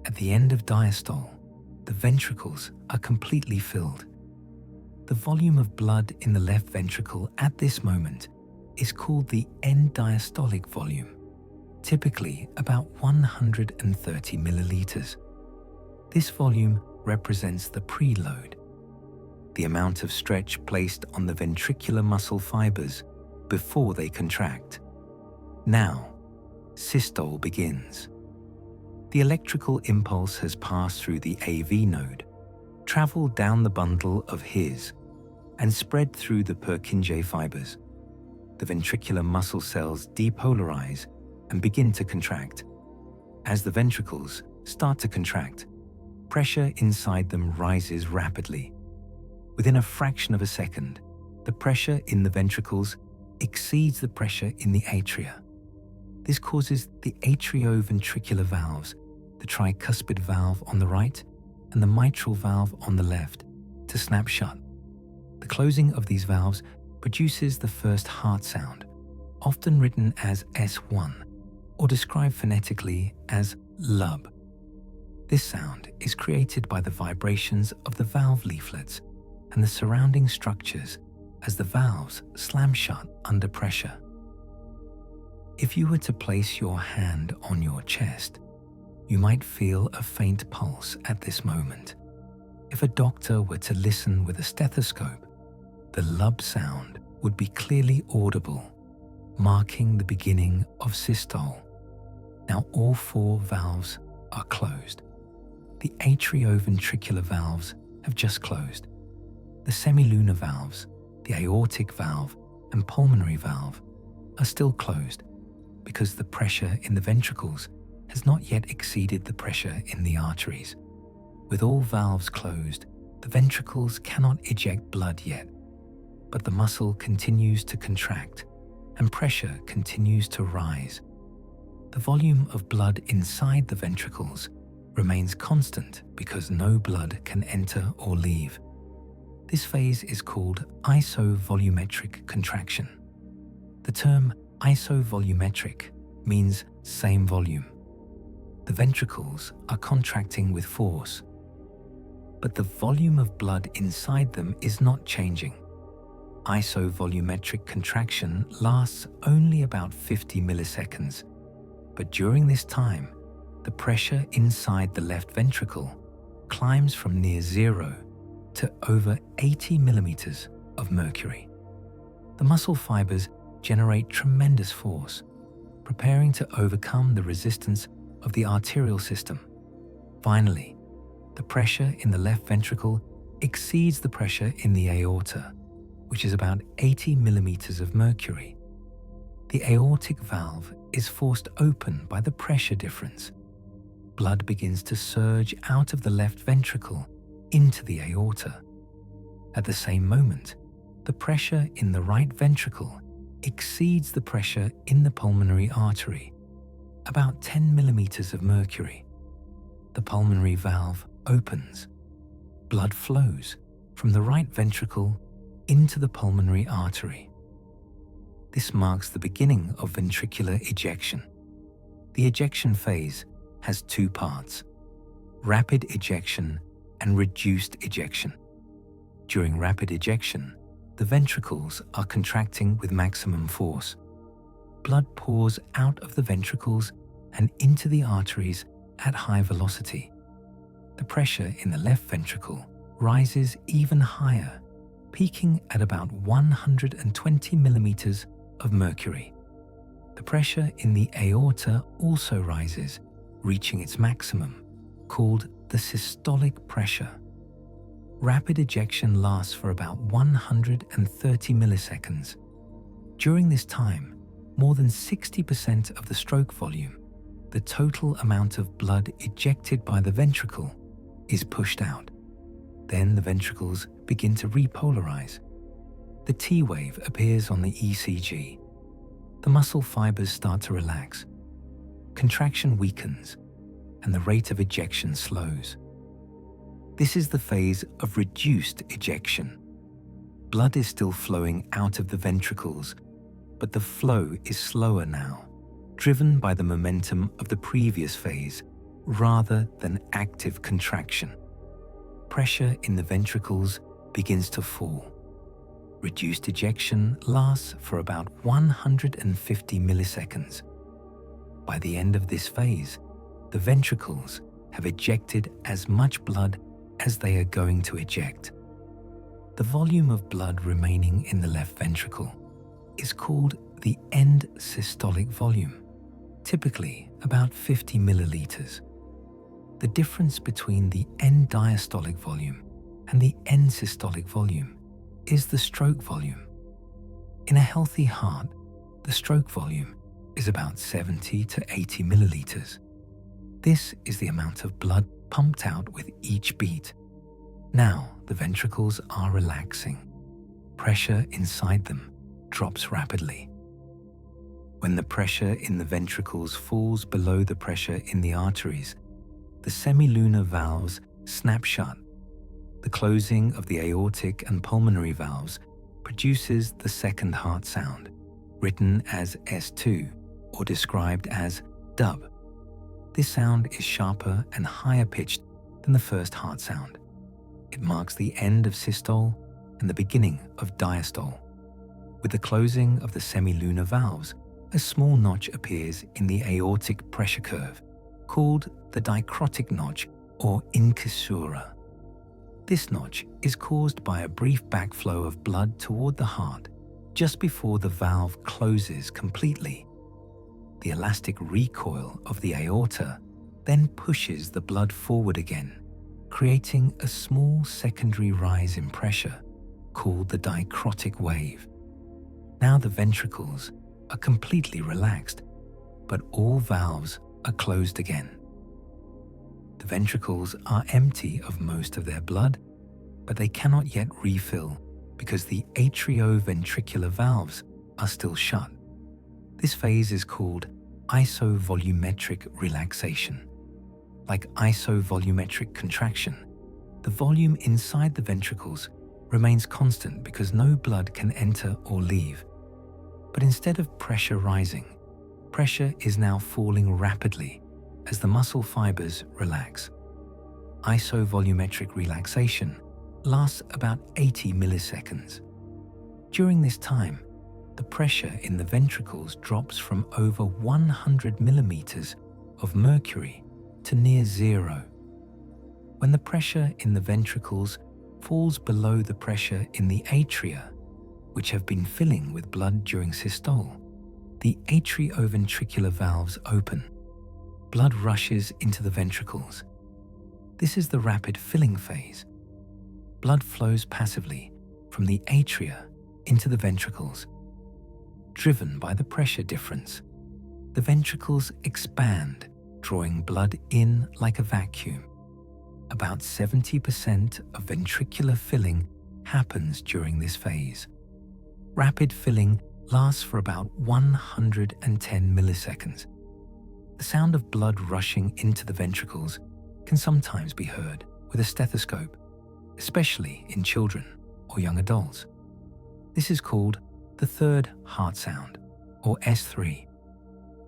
At the end of diastole, the ventricles are completely filled. The volume of blood in the left ventricle at this moment is called the end diastolic volume, typically about 130 milliliters. This volume represents the preload, the amount of stretch placed on the ventricular muscle fibers before they contract. Now, systole begins. The electrical impulse has passed through the AV node, traveled down the bundle of His, and spread through the Purkinje fibers. The ventricular muscle cells depolarize and begin to contract. As the ventricles start to contract, pressure inside them rises rapidly. Within a fraction of a second, the pressure in the ventricles exceeds the pressure in the atria. This causes the atrioventricular valves, the tricuspid valve on the right and the mitral valve on the left, to snap shut. The closing of these valves produces the first heart sound, often written as S1 or described phonetically as lub. This sound is created by the vibrations of the valve leaflets and the surrounding structures as the valves slam shut under pressure. If you were to place your hand on your chest, you might feel a faint pulse at this moment. If a doctor were to listen with a stethoscope, the lub sound would be clearly audible, marking the beginning of systole. Now all four valves are closed. The atrioventricular valves have just closed. The semilunar valves, the aortic valve, and pulmonary valve are still closed because the pressure in the ventricles has not yet exceeded the pressure in the arteries. With all valves closed, the ventricles cannot eject blood yet, but the muscle continues to contract and pressure continues to rise. The volume of blood inside the ventricles remains constant because no blood can enter or leave. This phase is called isovolumetric contraction. The term isovolumetric means same volume. The ventricles are contracting with force, but the volume of blood inside them is not changing. Isovolumetric contraction lasts only about 50 milliseconds, but during this time, the pressure inside the left ventricle climbs from near zero to over 80 millimeters of mercury. The muscle fibers generate tremendous force, preparing to overcome the resistance of the arterial system. Finally, the pressure in the left ventricle exceeds the pressure in the aorta, which is about 80 millimeters of mercury. The aortic valve is forced open by the pressure difference. Blood begins to surge out of the left ventricle into the aorta. At the same moment, the pressure in the right ventricle exceeds the pressure in the pulmonary artery, about 10 millimeters of mercury. The pulmonary valve opens. Blood flows from the right ventricle into the pulmonary artery. This marks the beginning of ventricular ejection. The ejection phase has two parts: rapid ejection and reduced ejection. During rapid ejection, the ventricles are contracting with maximum force. Blood pours out of the ventricles and into the arteries at high velocity. The pressure in the left ventricle rises even higher, peaking at about 120 millimeters of mercury. The pressure in the aorta also rises, reaching its maximum, called the systolic pressure. Rapid ejection lasts for about 130 milliseconds. During this time, more than 60% of the stroke volume, the total amount of blood ejected by the ventricle, is pushed out. Then the ventricles begin to repolarize. The T wave appears on the ECG. The muscle fibers start to relax. Contraction weakens, and the rate of ejection slows. This is the phase of reduced ejection. Blood is still flowing out of the ventricles, but the flow is slower now, driven by the momentum of the previous phase rather than active contraction. Pressure in the ventricles begins to fall. Reduced ejection lasts for about 150 milliseconds. By the end of this phase, the ventricles have ejected as much blood as they are going to eject. The volume of blood remaining in the left ventricle is called the end systolic volume, typically about 50 milliliters. The difference between the end diastolic volume and the end systolic volume is the stroke volume. In a healthy heart, the stroke volume is about 70 to 80 milliliters. This is the amount of blood pumped out with each beat. Now the ventricles are relaxing. Pressure inside them drops rapidly. When the pressure in the ventricles falls below the pressure in the arteries, the semilunar valves snap shut. The closing of the aortic and pulmonary valves produces the second heart sound, written as S2 or described as dub. This sound is sharper and higher pitched than the first heart sound. It marks the end of systole and the beginning of diastole. With the closing of the semilunar valves, a small notch appears in the aortic pressure curve, called the dicrotic notch or incisura. This notch is caused by a brief backflow of blood toward the heart just before the valve closes completely. The elastic recoil of the aorta then pushes the blood forward again, creating a small secondary rise in pressure called the dicrotic wave. Now the ventricles are completely relaxed, but all valves are closed again. The ventricles are empty of most of their blood, but they cannot yet refill because the atrioventricular valves are still shut. This phase is called isovolumetric relaxation. Like isovolumetric contraction, the volume inside the ventricles remains constant because no blood can enter or leave. But instead of pressure rising, pressure is now falling rapidly as the muscle fibers relax. Isovolumetric relaxation lasts about 80 milliseconds. During this time, the pressure in the ventricles drops from over 100 millimeters of mercury to near zero. When the pressure in the ventricles falls below the pressure in the atria, which have been filling with blood during systole, the atrioventricular valves open. Blood rushes into the ventricles. This is the rapid filling phase. Blood flows passively from the atria into the ventricles. Driven by the pressure difference, the ventricles expand, drawing blood in like a vacuum. About 70% of ventricular filling happens during this phase. Rapid filling lasts for about 110 milliseconds. The sound of blood rushing into the ventricles can sometimes be heard with a stethoscope, especially in children or young adults. This is called the third heart sound, or S3.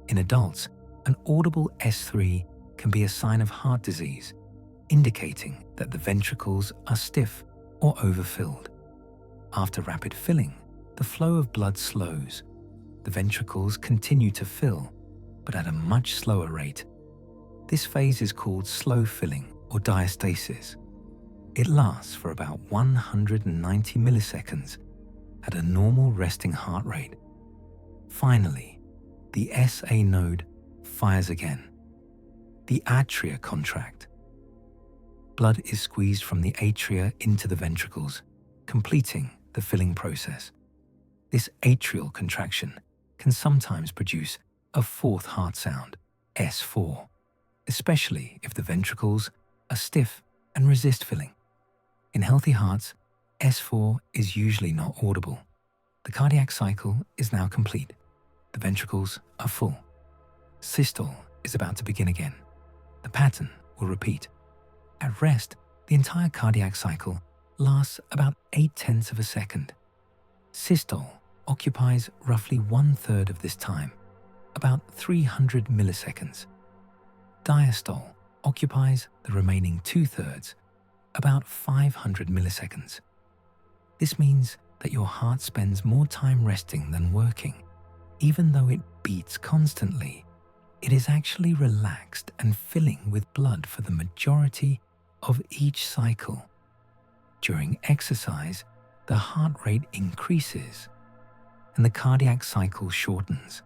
In adults, an audible S3 can be a sign of heart disease, indicating that the ventricles are stiff or overfilled. After rapid filling, the flow of blood slows. The ventricles continue to fill, but at a much slower rate. This phase is called slow filling or diastasis. It lasts for about 190 milliseconds at a normal resting heart rate. Finally, the SA node fires again. The atria contract. Blood is squeezed from the atria into the ventricles, completing the filling process. This atrial contraction can sometimes produce a fourth heart sound, S4, especially if the ventricles are stiff and resist filling. In healthy hearts, S4 is usually not audible. The cardiac cycle is now complete. The ventricles are full. Systole is about to begin again. The pattern will repeat. At rest, the entire cardiac cycle lasts about 0.8 of a second. Systole occupies roughly 1/3 of this time, about 300 milliseconds. Diastole occupies the remaining 2/3, about 500 milliseconds. This means that your heart spends more time resting than working. Even though it beats constantly, it is actually relaxed and filling with blood for the majority of each cycle. During exercise, the heart rate increases and the cardiac cycle shortens.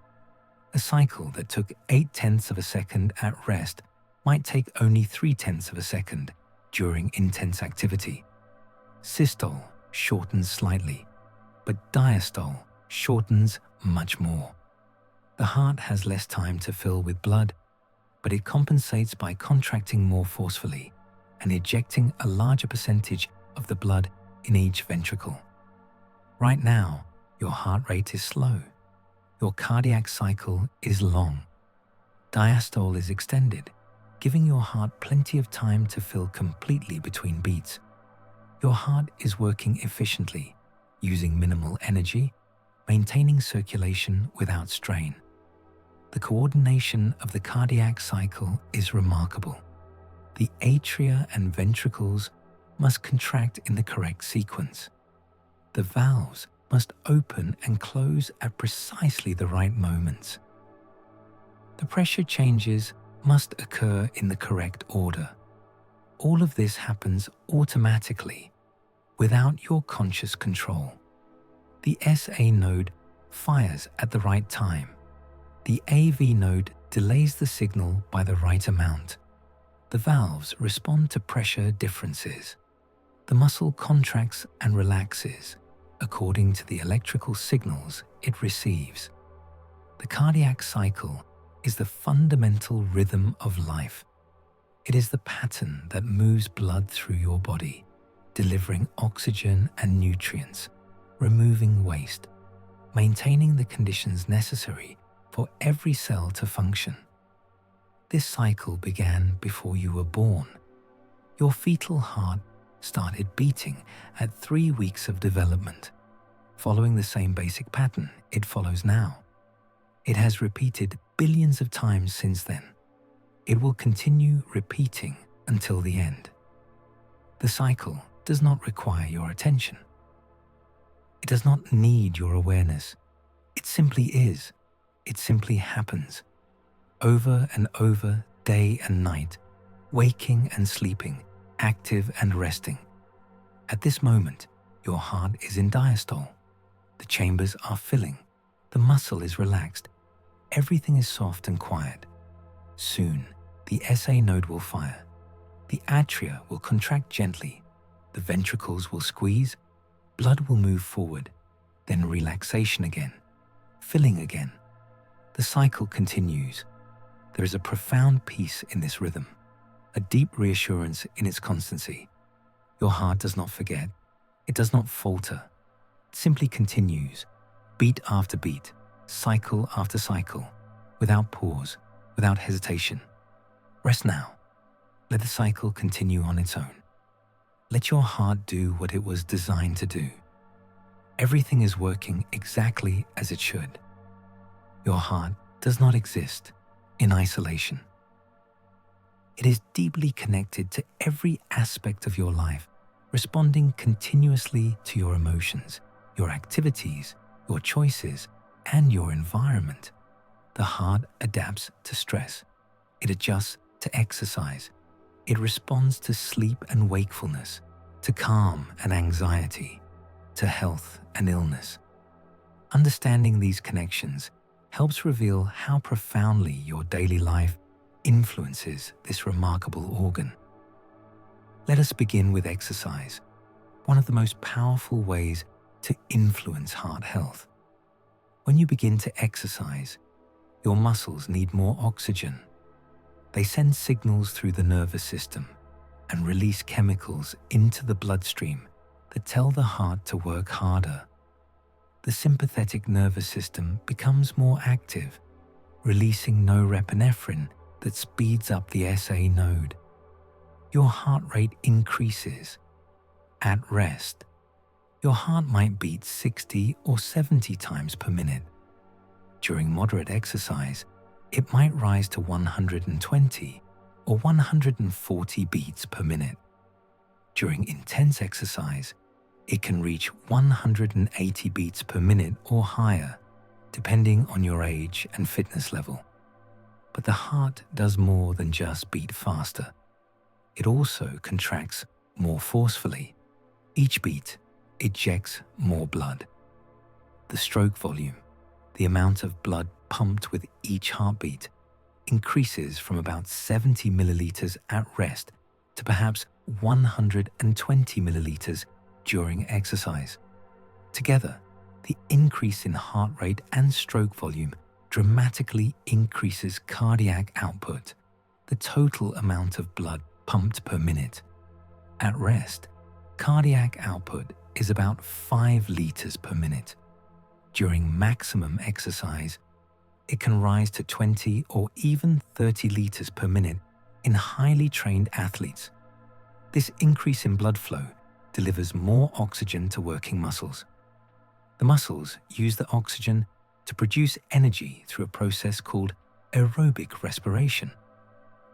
A cycle that took 0.8 of a second at rest might take only 0.3 of a second during intense activity. Systole shortens slightly, but diastole shortens much more. The heart has less time to fill with blood, but it compensates by contracting more forcefully and ejecting a larger percentage of the blood in each ventricle. Right now, your heart rate is slow. Your cardiac cycle is long. Diastole is extended, giving your heart plenty of time to fill completely between beats. Your heart is working efficiently, using minimal energy, maintaining circulation without strain. The coordination of the cardiac cycle is remarkable. The atria and ventricles must contract in the correct sequence. The valves must open and close at precisely the right moments. The pressure changes must occur in the correct order. All of this happens automatically, without your conscious control. The SA node fires at the right time. The AV node delays the signal by the right amount. The valves respond to pressure differences. The muscle contracts and relaxes according to the electrical signals it receives. The cardiac cycle is the fundamental rhythm of life. It is the pattern that moves blood through your body, delivering oxygen and nutrients, removing waste, maintaining the conditions necessary for every cell to function. This cycle began before you were born. Your fetal heart started beating at 3 weeks of development, following the same basic pattern it follows now. It has repeated billions of times since then. It will continue repeating until the end. The cycle does not require your attention. It does not need your awareness. It simply is. It simply happens. Over and over, day and night, waking and sleeping, active and resting. At this moment, your heart is in diastole. The chambers are filling. The muscle is relaxed. Everything is soft and quiet. Soon, the SA node will fire. The atria will contract gently. The ventricles will squeeze. Blood will move forward. Then relaxation again. Filling again. The cycle continues. There is a profound peace in this rhythm, a deep reassurance in its constancy. Your heart does not forget. It does not falter. It simply continues, beat after beat, cycle after cycle, without pause, without hesitation. Rest now. Let the cycle continue on its own. Let your heart do what it was designed to do. Everything is working exactly as it should. Your heart does not exist in isolation. It is deeply connected to every aspect of your life, responding continuously to your emotions, your activities, your choices, and your environment. The heart adapts to stress. It adjusts to exercise. It responds to sleep and wakefulness, to calm and anxiety, to health and illness. Understanding these connections helps reveal how profoundly your daily life influences this remarkable organ. Let us begin with exercise, one of the most powerful ways to influence heart health. When you begin to exercise, your muscles need more oxygen. They send signals through the nervous system and release chemicals into the bloodstream that tell the heart to work harder. the sympathetic nervous system becomes more active, releasing norepinephrine that speeds up the SA node. Your heart rate increases. At rest, your heart might beat 60 or 70 times per minute. During moderate exercise, it might rise to 120 or 140 beats per minute. During intense exercise, it can reach 180 beats per minute or higher, depending on your age and fitness level. But the heart does more than just beat faster. It also contracts more forcefully. Each beat ejects more blood. The stroke volume, the amount of blood pumped with each heartbeat, increases from about 70 milliliters at rest to perhaps 120 milliliters during exercise. Together, the increase in heart rate and stroke volume dramatically increases cardiac output, the total amount of blood pumped per minute. At rest, cardiac output is about 5 liters per minute. During maximum exercise, it can rise to 20 or even 30 liters per minute in highly trained athletes. This increase in blood flow delivers more oxygen to working muscles. The muscles use the oxygen to produce energy through a process called aerobic respiration.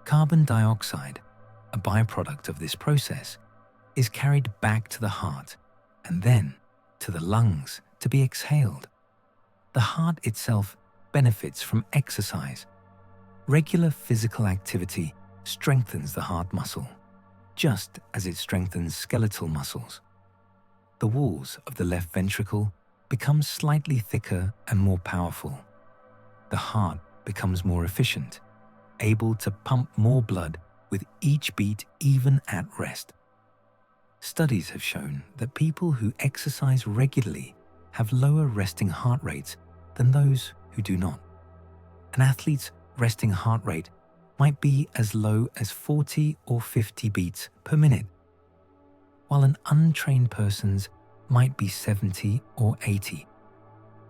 Carbon dioxide, a byproduct of this process, is carried back to the heart and then to the lungs to be exhaled. The heart itself benefits from exercise. Regular physical activity strengthens the heart muscle, just as it strengthens skeletal muscles. The walls of the left ventricle become slightly thicker and more powerful. The heart becomes more efficient, able to pump more blood with each beat even at rest. Studies have shown that people who exercise regularly have lower resting heart rates than those who do not. An athlete's resting heart rate might be as low as 40 or 50 beats per minute, while an untrained person's might be 70 or 80.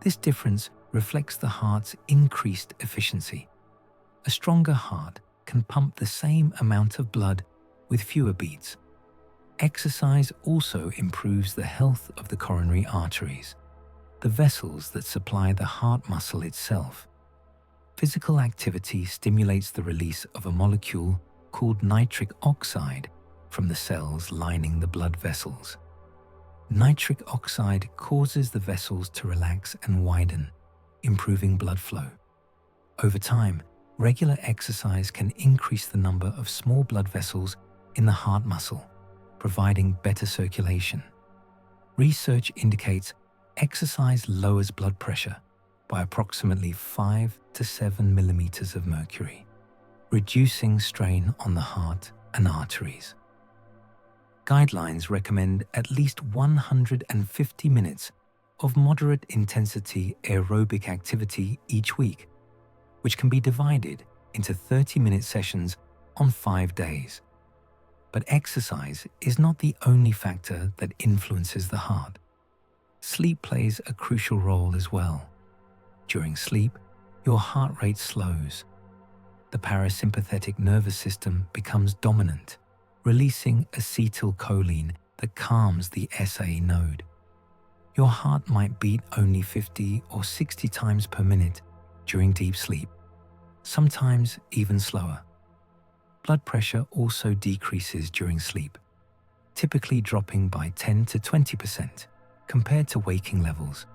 This difference reflects the heart's increased efficiency. A stronger heart can pump the same amount of blood with fewer beats. Exercise also improves the health of the coronary arteries, the vessels that supply the heart muscle itself. Physical activity stimulates the release of a molecule called nitric oxide from the cells lining the blood vessels. Nitric oxide causes the vessels to relax and widen, improving blood flow. Over time, regular exercise can increase the number of small blood vessels in the heart muscle, providing better circulation. Research indicates exercise lowers blood pressure by approximately 5 to 7 millimeters of mercury, reducing strain on the heart and arteries. Guidelines recommend at least 150 minutes of moderate intensity aerobic activity each week, which can be divided into 30-minute sessions on 5 days. But exercise is not the only factor that influences the heart. Sleep plays a crucial role as well. During sleep, your heart rate slows. The parasympathetic nervous system becomes dominant, releasing acetylcholine that calms the SA node. Your heart might beat only 50 or 60 times per minute during deep sleep, sometimes even slower. Blood pressure also decreases during sleep, typically dropping by 10 to 20% compared to waking levels.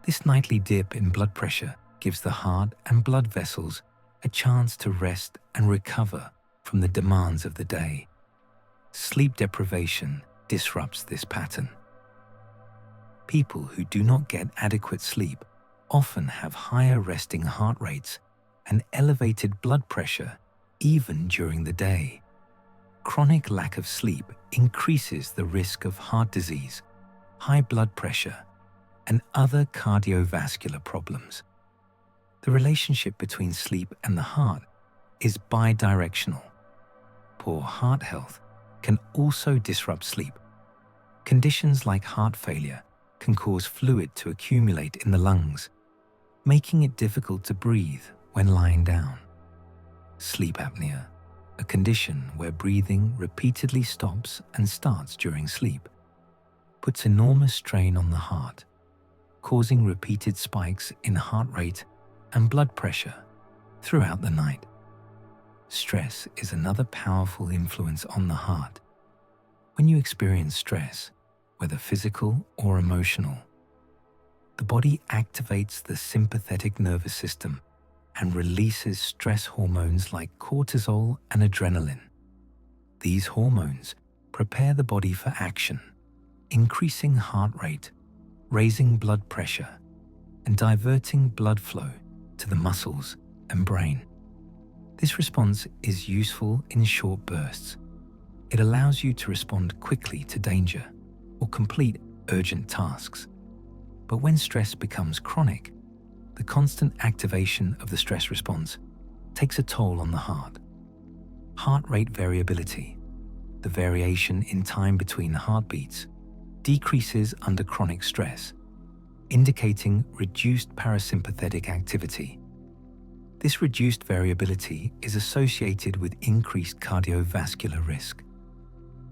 This nightly dip in blood pressure gives the heart and blood vessels a chance to rest and recover from the demands of the day. Sleep deprivation disrupts this pattern. People who do not get adequate sleep often have higher resting heart rates and elevated blood pressure even during the day. Chronic lack of sleep increases the risk of heart disease, high blood pressure, and other cardiovascular problems. The relationship between sleep and the heart is bidirectional. Poor heart health can also disrupt sleep. Conditions like heart failure can cause fluid to accumulate in the lungs, making it difficult to breathe when lying down. Sleep apnea, a condition where breathing repeatedly stops and starts during sleep, puts enormous strain on the heart, causing repeated spikes in heart rate and blood pressure throughout the night. Stress is another powerful influence on the heart. When you experience stress, whether physical or emotional, the body activates the sympathetic nervous system and releases stress hormones like cortisol and adrenaline. These hormones prepare the body for action, increasing heart rate, raising blood pressure, and diverting blood flow to the muscles and brain. This response is useful in short bursts. It allows you to respond quickly to danger or complete urgent tasks. But when stress becomes chronic, the constant activation of the stress response takes a toll on the heart. Heart rate variability, the variation in time between heartbeats, decreases under chronic stress, indicating reduced parasympathetic activity. This reduced variability is associated with increased cardiovascular risk.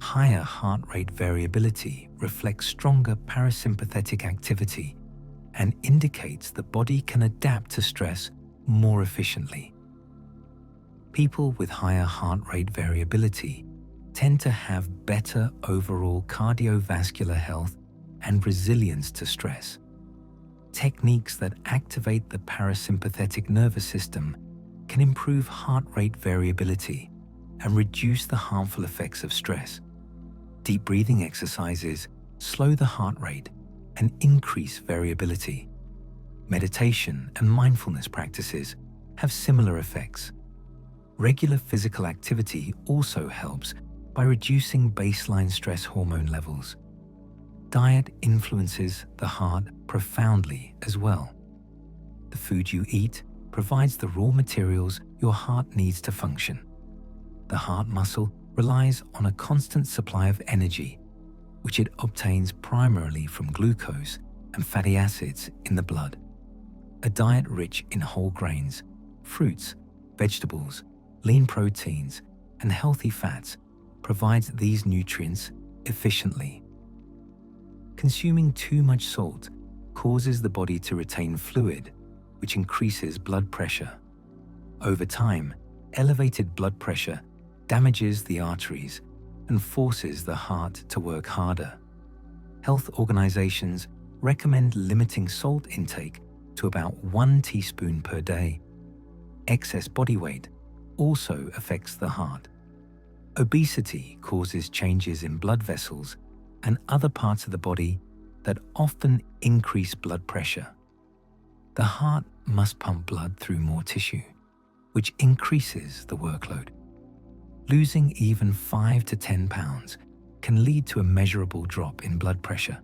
Higher heart rate variability reflects stronger parasympathetic activity and indicates the body can adapt to stress more efficiently. People with higher heart rate variability tend to have better overall cardiovascular health and resilience to stress. Techniques that activate the parasympathetic nervous system can improve heart rate variability and reduce the harmful effects of stress. Deep breathing exercises slow the heart rate and increase variability. Meditation and mindfulness practices have similar effects. Regular physical activity also helps by reducing baseline stress hormone levels. Diet influences the heart profoundly as well. The food you eat provides the raw materials your heart needs to function. The heart muscle relies on a constant supply of energy, which it obtains primarily from glucose and fatty acids in the blood. A diet rich in whole grains, fruits, vegetables, lean proteins, and healthy fats provides these nutrients efficiently. Consuming too much salt causes the body to retain fluid, which increases blood pressure. Over time, elevated blood pressure damages the arteries and forces the heart to work harder. Health organizations recommend limiting salt intake to about 1 teaspoon per day. Excess body weight also affects the heart. Obesity causes changes in blood vessels and other parts of the body that often increase blood pressure. The heart must pump blood through more tissue, which increases the workload. Losing even 5 to 10 pounds can lead to a measurable drop in blood pressure.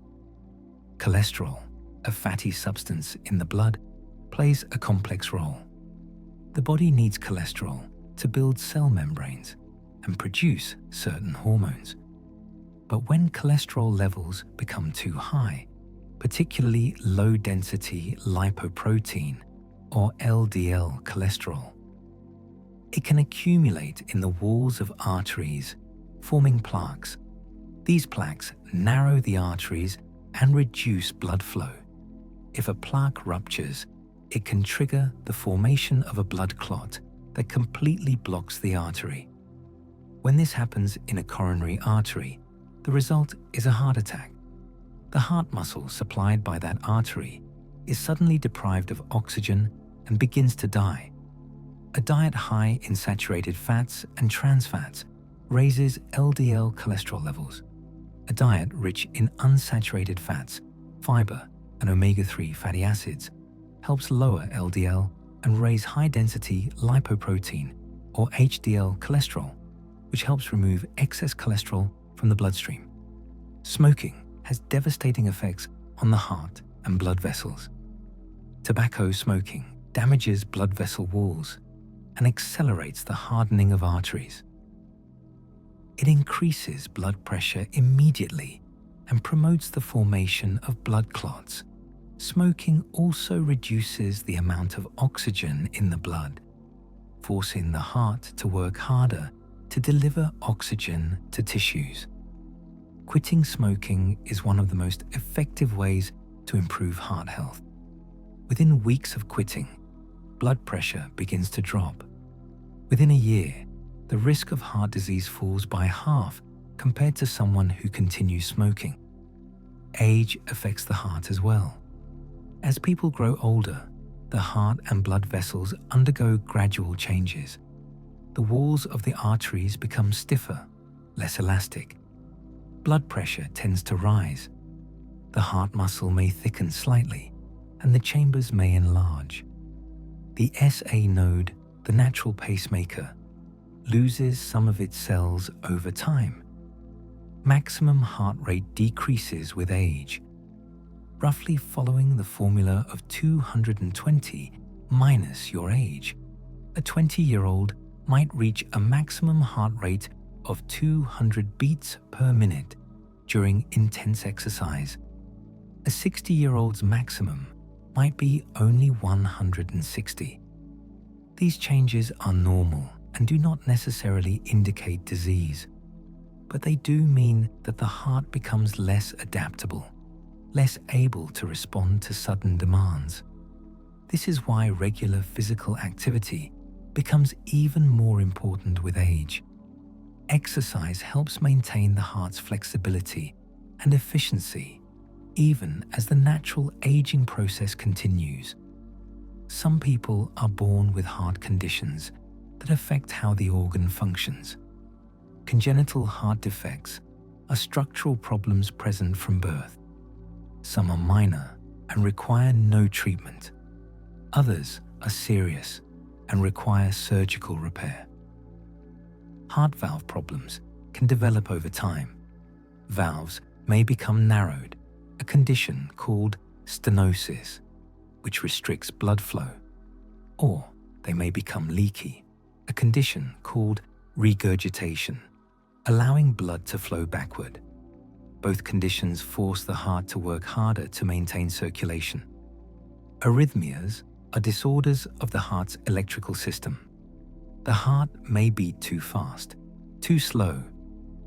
Cholesterol, a fatty substance in the blood, plays a complex role. The body needs cholesterol to build cell membranes and produce certain hormones. But when cholesterol levels become too high, particularly low-density lipoprotein or LDL cholesterol, it can accumulate in the walls of arteries, forming plaques. These plaques narrow the arteries and reduce blood flow. If a plaque ruptures, it can trigger the formation of a blood clot that completely blocks the artery. When this happens in a coronary artery, the result is a heart attack. The heart muscle supplied by that artery is suddenly deprived of oxygen and begins to die. A diet high in saturated fats and trans fats raises LDL cholesterol levels. A diet rich in unsaturated fats, fiber, and omega-3 fatty acids helps lower LDL and raise high-density lipoprotein, or HDL cholesterol, which helps remove excess cholesterol from the bloodstream. Smoking has devastating effects on the heart and blood vessels. Tobacco smoking damages blood vessel walls and accelerates the hardening of arteries. It increases blood pressure immediately and promotes the formation of blood clots. Smoking also reduces the amount of oxygen in the blood, forcing the heart to work harder to deliver oxygen to tissues. Quitting smoking is one of the most effective ways to improve heart health. Within weeks of quitting, blood pressure begins to drop. Within a year, the risk of heart disease falls by half compared to someone who continues smoking. Age affects the heart as well. As people grow older, the heart and blood vessels undergo gradual changes. The walls of the arteries become stiffer, less elastic. Blood pressure tends to rise. The heart muscle may thicken slightly, and the chambers may enlarge. The SA node, the natural pacemaker, loses some of its cells over time. Maximum heart rate decreases with age, roughly following the formula of 220 minus your age. A 20-year-old might reach a maximum heart rate of 200 beats per minute during intense exercise. A 60-year-old's maximum might be only 160. These changes are normal and do not necessarily indicate disease, but they do mean that the heart becomes less adaptable, less able to respond to sudden demands. This is why regular physical activity becomes even more important with age. Exercise helps maintain the heart's flexibility and efficiency, even as the natural aging process continues. Some people are born with heart conditions that affect how the organ functions. Congenital heart defects are structural problems present from birth. Some are minor and require no treatment. Others are serious and require surgical repair. Heart valve problems can develop over time. Valves may become narrowed, a condition called stenosis, which restricts blood flow, or they may become leaky, a condition called regurgitation, allowing blood to flow backward. Both conditions force the heart to work harder to maintain circulation. Arrhythmias are disorders of the heart's electrical system. The heart may beat too fast, too slow,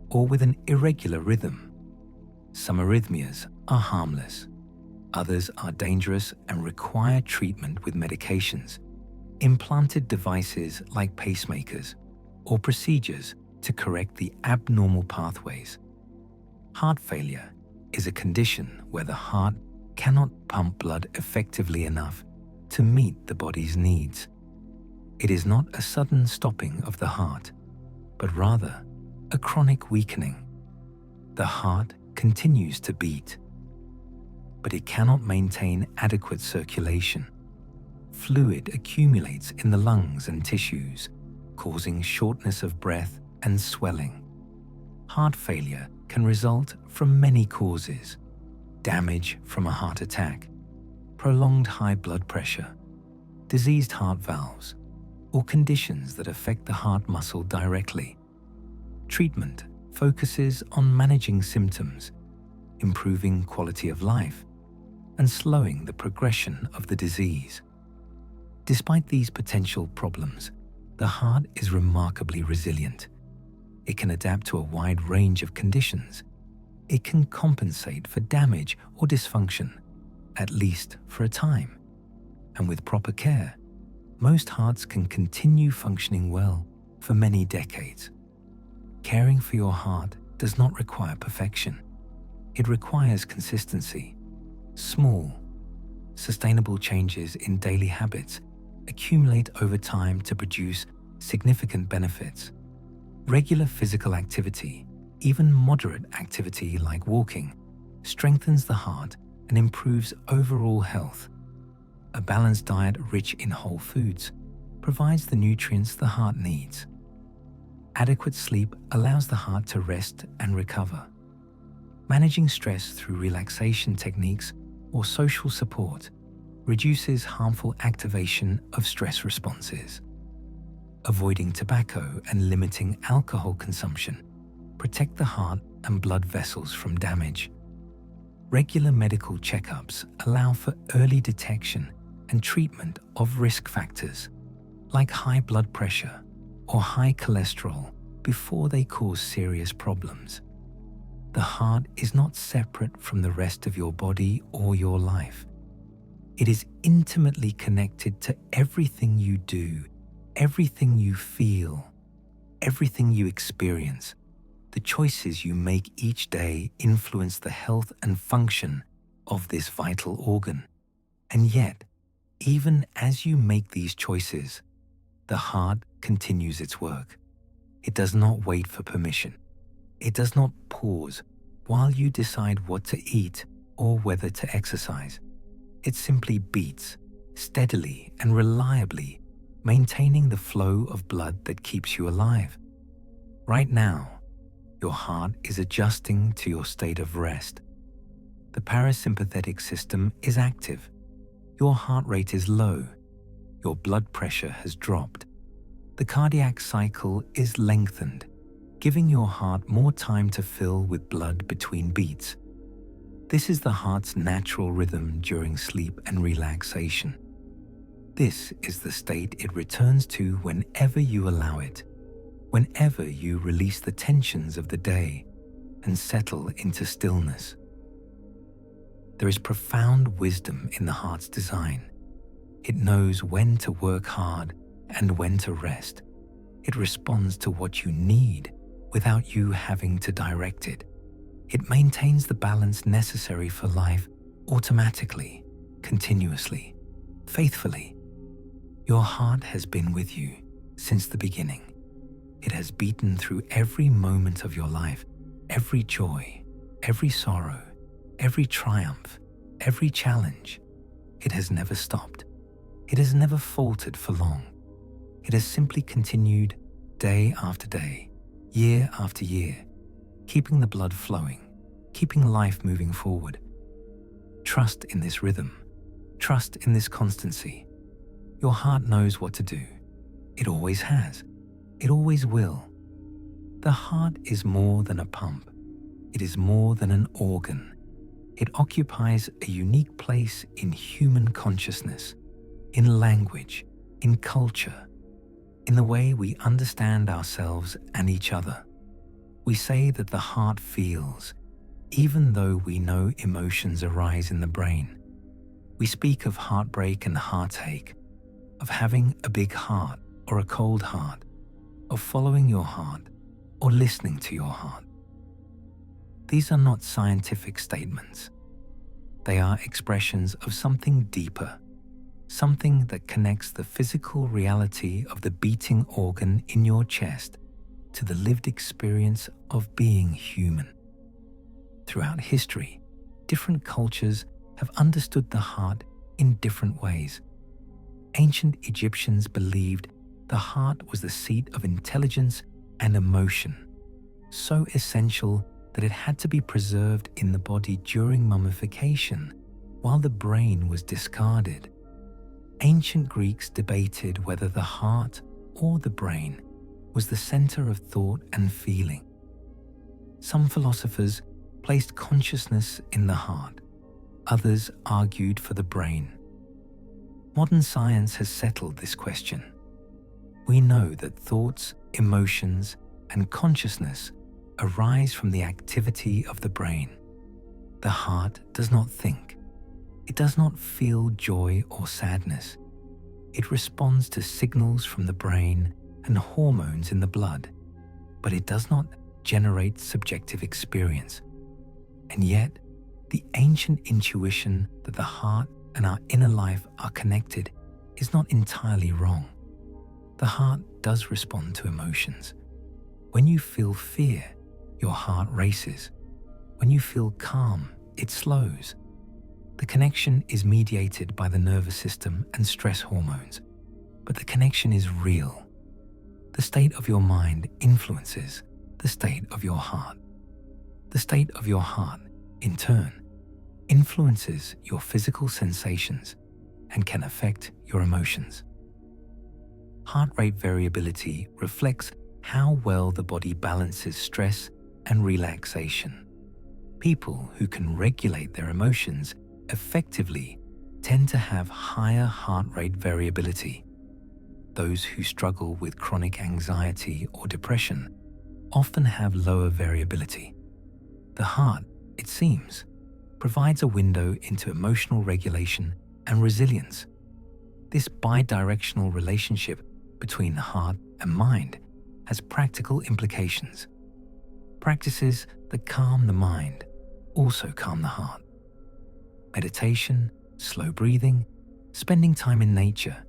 or with an irregular rhythm. Some arrhythmias are harmless. Others are dangerous and require treatment with medications, implanted devices like pacemakers, or procedures to correct the abnormal pathways. Heart failure is a condition where the heart cannot pump blood effectively enough to meet the body's needs. It is not a sudden stopping of the heart, but rather a chronic weakening. The heart continues to beat, but it cannot maintain adequate circulation. Fluid accumulates in the lungs and tissues, causing shortness of breath and swelling. Heart failure can result from many causes: damage from a heart attack, prolonged high blood pressure, diseased heart valves, or conditions that affect the heart muscle directly. Treatment focuses on managing symptoms, improving quality of life, and slowing the progression of the disease. Despite these potential problems, the heart is remarkably resilient. It can adapt to a wide range of conditions. It can compensate for damage or dysfunction, at least for a time. And with proper care, most hearts can continue functioning well for many decades. Caring for your heart does not require perfection. It requires consistency. Small, sustainable changes in daily habits accumulate over time to produce significant benefits. Regular physical activity, even moderate activity like walking, strengthens the heart and improves overall health. A balanced diet rich in whole foods provides the nutrients the heart needs. Adequate sleep allows the heart to rest and recover. Managing stress through relaxation techniques or social support reduces harmful activation of stress responses. Avoiding tobacco and limiting alcohol consumption protect the heart and blood vessels from damage. Regular medical checkups allow for early detection and treatment of risk factors like high blood pressure or high cholesterol before they cause serious problems. The heart is not separate from the rest of your body or your life. It is intimately connected to everything you do, everything you feel, everything you experience. The choices you make each day influence the health and function of this vital organ. And yet, even as you make these choices, the heart continues its work. It does not wait for permission. It does not pause while you decide what to eat or whether to exercise. It simply beats, steadily and reliably, maintaining the flow of blood that keeps you alive. Right now, your heart is adjusting to your state of rest. The parasympathetic system is active. Your heart rate is low. Your blood pressure has dropped. The cardiac cycle is lengthened, giving your heart more time to fill with blood between beats. This is the heart's natural rhythm during sleep and relaxation. This is the state it returns to whenever you allow it, whenever you release the tensions of the day and settle into stillness. There is profound wisdom in the heart's design. It knows when to work hard and when to rest. It responds to what you need without you having to direct it. It maintains the balance necessary for life automatically, continuously, faithfully. Your heart has been with you since the beginning. It has beaten through every moment of your life, every joy, every sorrow, every triumph, every challenge. It has never stopped. It has never faltered for long. It has simply continued day after day, year after year, keeping the blood flowing, keeping life moving forward. Trust in this rhythm. Trust in this constancy. Your heart knows what to do. It always has. It always will. The heart is more than a pump. It is more than an organ. It occupies a unique place in human consciousness, in language, in culture, in the way we understand ourselves and each other. We say that the heart feels, even though we know emotions arise in the brain. We speak of heartbreak and heartache, of having a big heart or a cold heart, of following your heart or listening to your heart. These are not scientific statements. They are expressions of something deeper, something that connects the physical reality of the beating organ in your chest to the lived experience of being human. Throughout history, different cultures have understood the heart in different ways. Ancient Egyptians believed the heart was the seat of intelligence and emotion, so essential that it had to be preserved in the body during mummification, while the brain was discarded. Ancient Greeks debated whether the heart or the brain was the center of thought and feeling. Some philosophers placed consciousness in the heart. Others argued for the brain. Modern science has settled this question. We know that thoughts, emotions, and consciousness arise from the activity of the brain. The heart does not think. It does not feel joy or sadness. It responds to signals from the brain and hormones in the blood, but it does not generate subjective experience. And yet, the ancient intuition that the heart and our inner life are connected is not entirely wrong. The heart does respond to emotions. When you feel fear, your heart races. When you feel calm, it slows. The connection is mediated by the nervous system and stress hormones, but the connection is real. The state of your mind influences the state of your heart. The state of your heart, in turn, influences your physical sensations and can affect your emotions. Heart rate variability reflects how well the body balances stress and relaxation. People who can regulate their emotions effectively tend to have higher heart rate variability. Those who struggle with chronic anxiety or depression often have lower variability. The heart, it seems, provides a window into emotional regulation and resilience. This bidirectional relationship between the heart and mind has practical implications. Practices that calm the mind also calm the heart. Meditation, slow breathing, spending time in nature,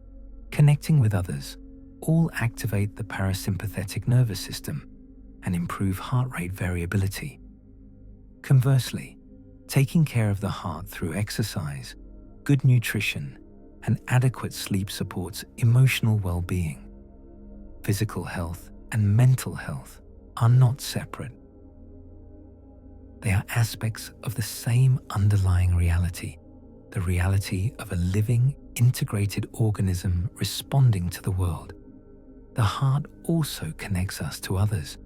connecting with others all activate the parasympathetic nervous system and improve heart rate variability. Conversely, taking care of the heart through exercise, good nutrition, and adequate sleep supports emotional well-being. Physical health and mental health are not separate. They are aspects of the same underlying reality, the reality of a living, integrated organism responding to the world. The heart also connects us to others.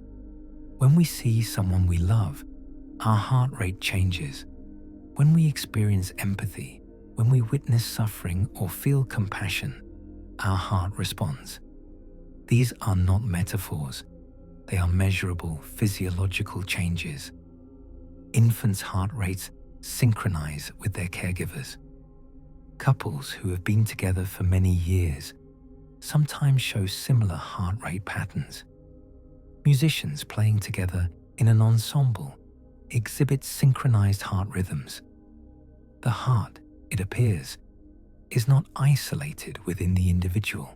When we see someone we love, our heart rate changes. When we experience empathy, when we witness suffering or feel compassion, our heart responds. These are not metaphors. They are measurable physiological changes. Infants' heart rates synchronize with their caregivers. Couples who have been together for many years sometimes show similar heart rate patterns. Musicians playing together in an ensemble exhibit synchronized heart rhythms. The heart, it appears, is not isolated within the individual.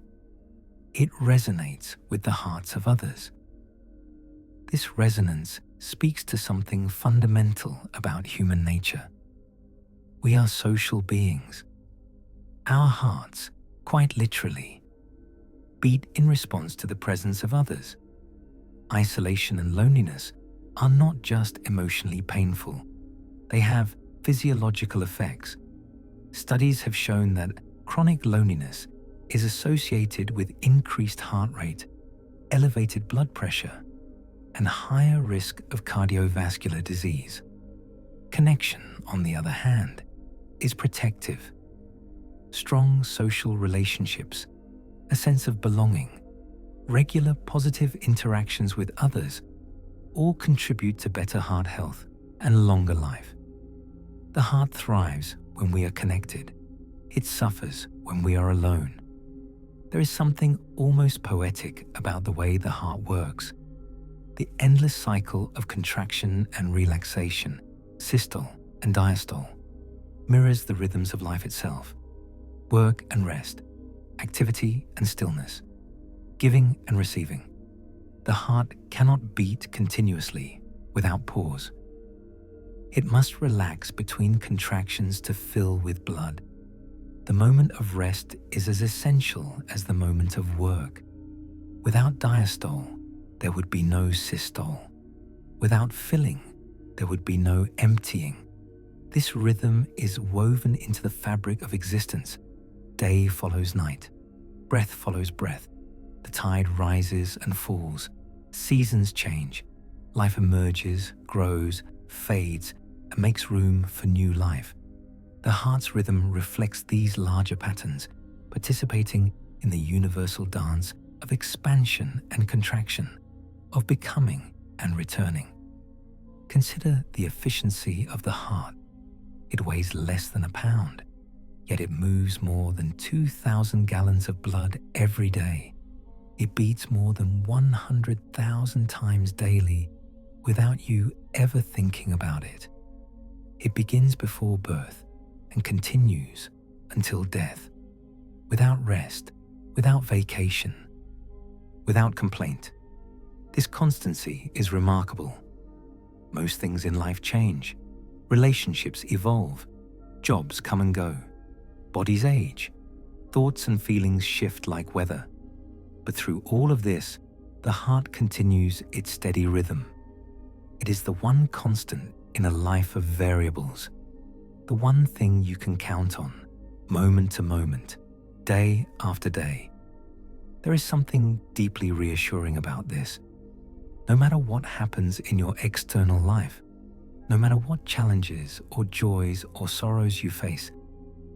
It resonates with the hearts of others. This resonance speaks to something fundamental about human nature. We are social beings. Our hearts, quite literally, beat in response to the presence of others. Isolation and loneliness are not just emotionally painful. They have physiological effects. Studies have shown that chronic loneliness is associated with increased heart rate, elevated blood pressure, and higher risk of cardiovascular disease. Connection, on the other hand, is protective. Strong social relationships, a sense of belonging, regular positive interactions with others all contribute to better heart health and longer life. The heart thrives when we are connected. It suffers when we are alone. There is something almost poetic about the way the heart works. The endless cycle of contraction and relaxation, systole and diastole, mirrors the rhythms of life itself. Work and rest, activity and stillness, giving and receiving. The heart cannot beat continuously without pause. It must relax between contractions to fill with blood. The moment of rest is as essential as the moment of work. Without diastole, there would be no systole. Without filling, there would be no emptying. This rhythm is woven into the fabric of existence. Day follows night. Breath follows breath. The tide rises and falls. Seasons change. Life emerges, grows, fades, and makes room for new life. The heart's rhythm reflects these larger patterns, participating in the universal dance of expansion and contraction, of becoming and returning. Consider the efficiency of the heart. It weighs less than a pound, yet it moves more than 2,000 gallons of blood every day. It beats more than 100,000 times daily without you ever thinking about it. It begins before birth and continues until death, without rest, without vacation, without complaint. This constancy is remarkable. Most things in life change. Relationships evolve. Jobs come and go. Bodies age. Thoughts and feelings shift like weather. But through all of this, the heart continues its steady rhythm. It is the one constant in a life of variables, the one thing you can count on, moment to moment, day after day. There is something deeply reassuring about this. No matter what happens in your external life, No matter what challenges or joys or sorrows you face,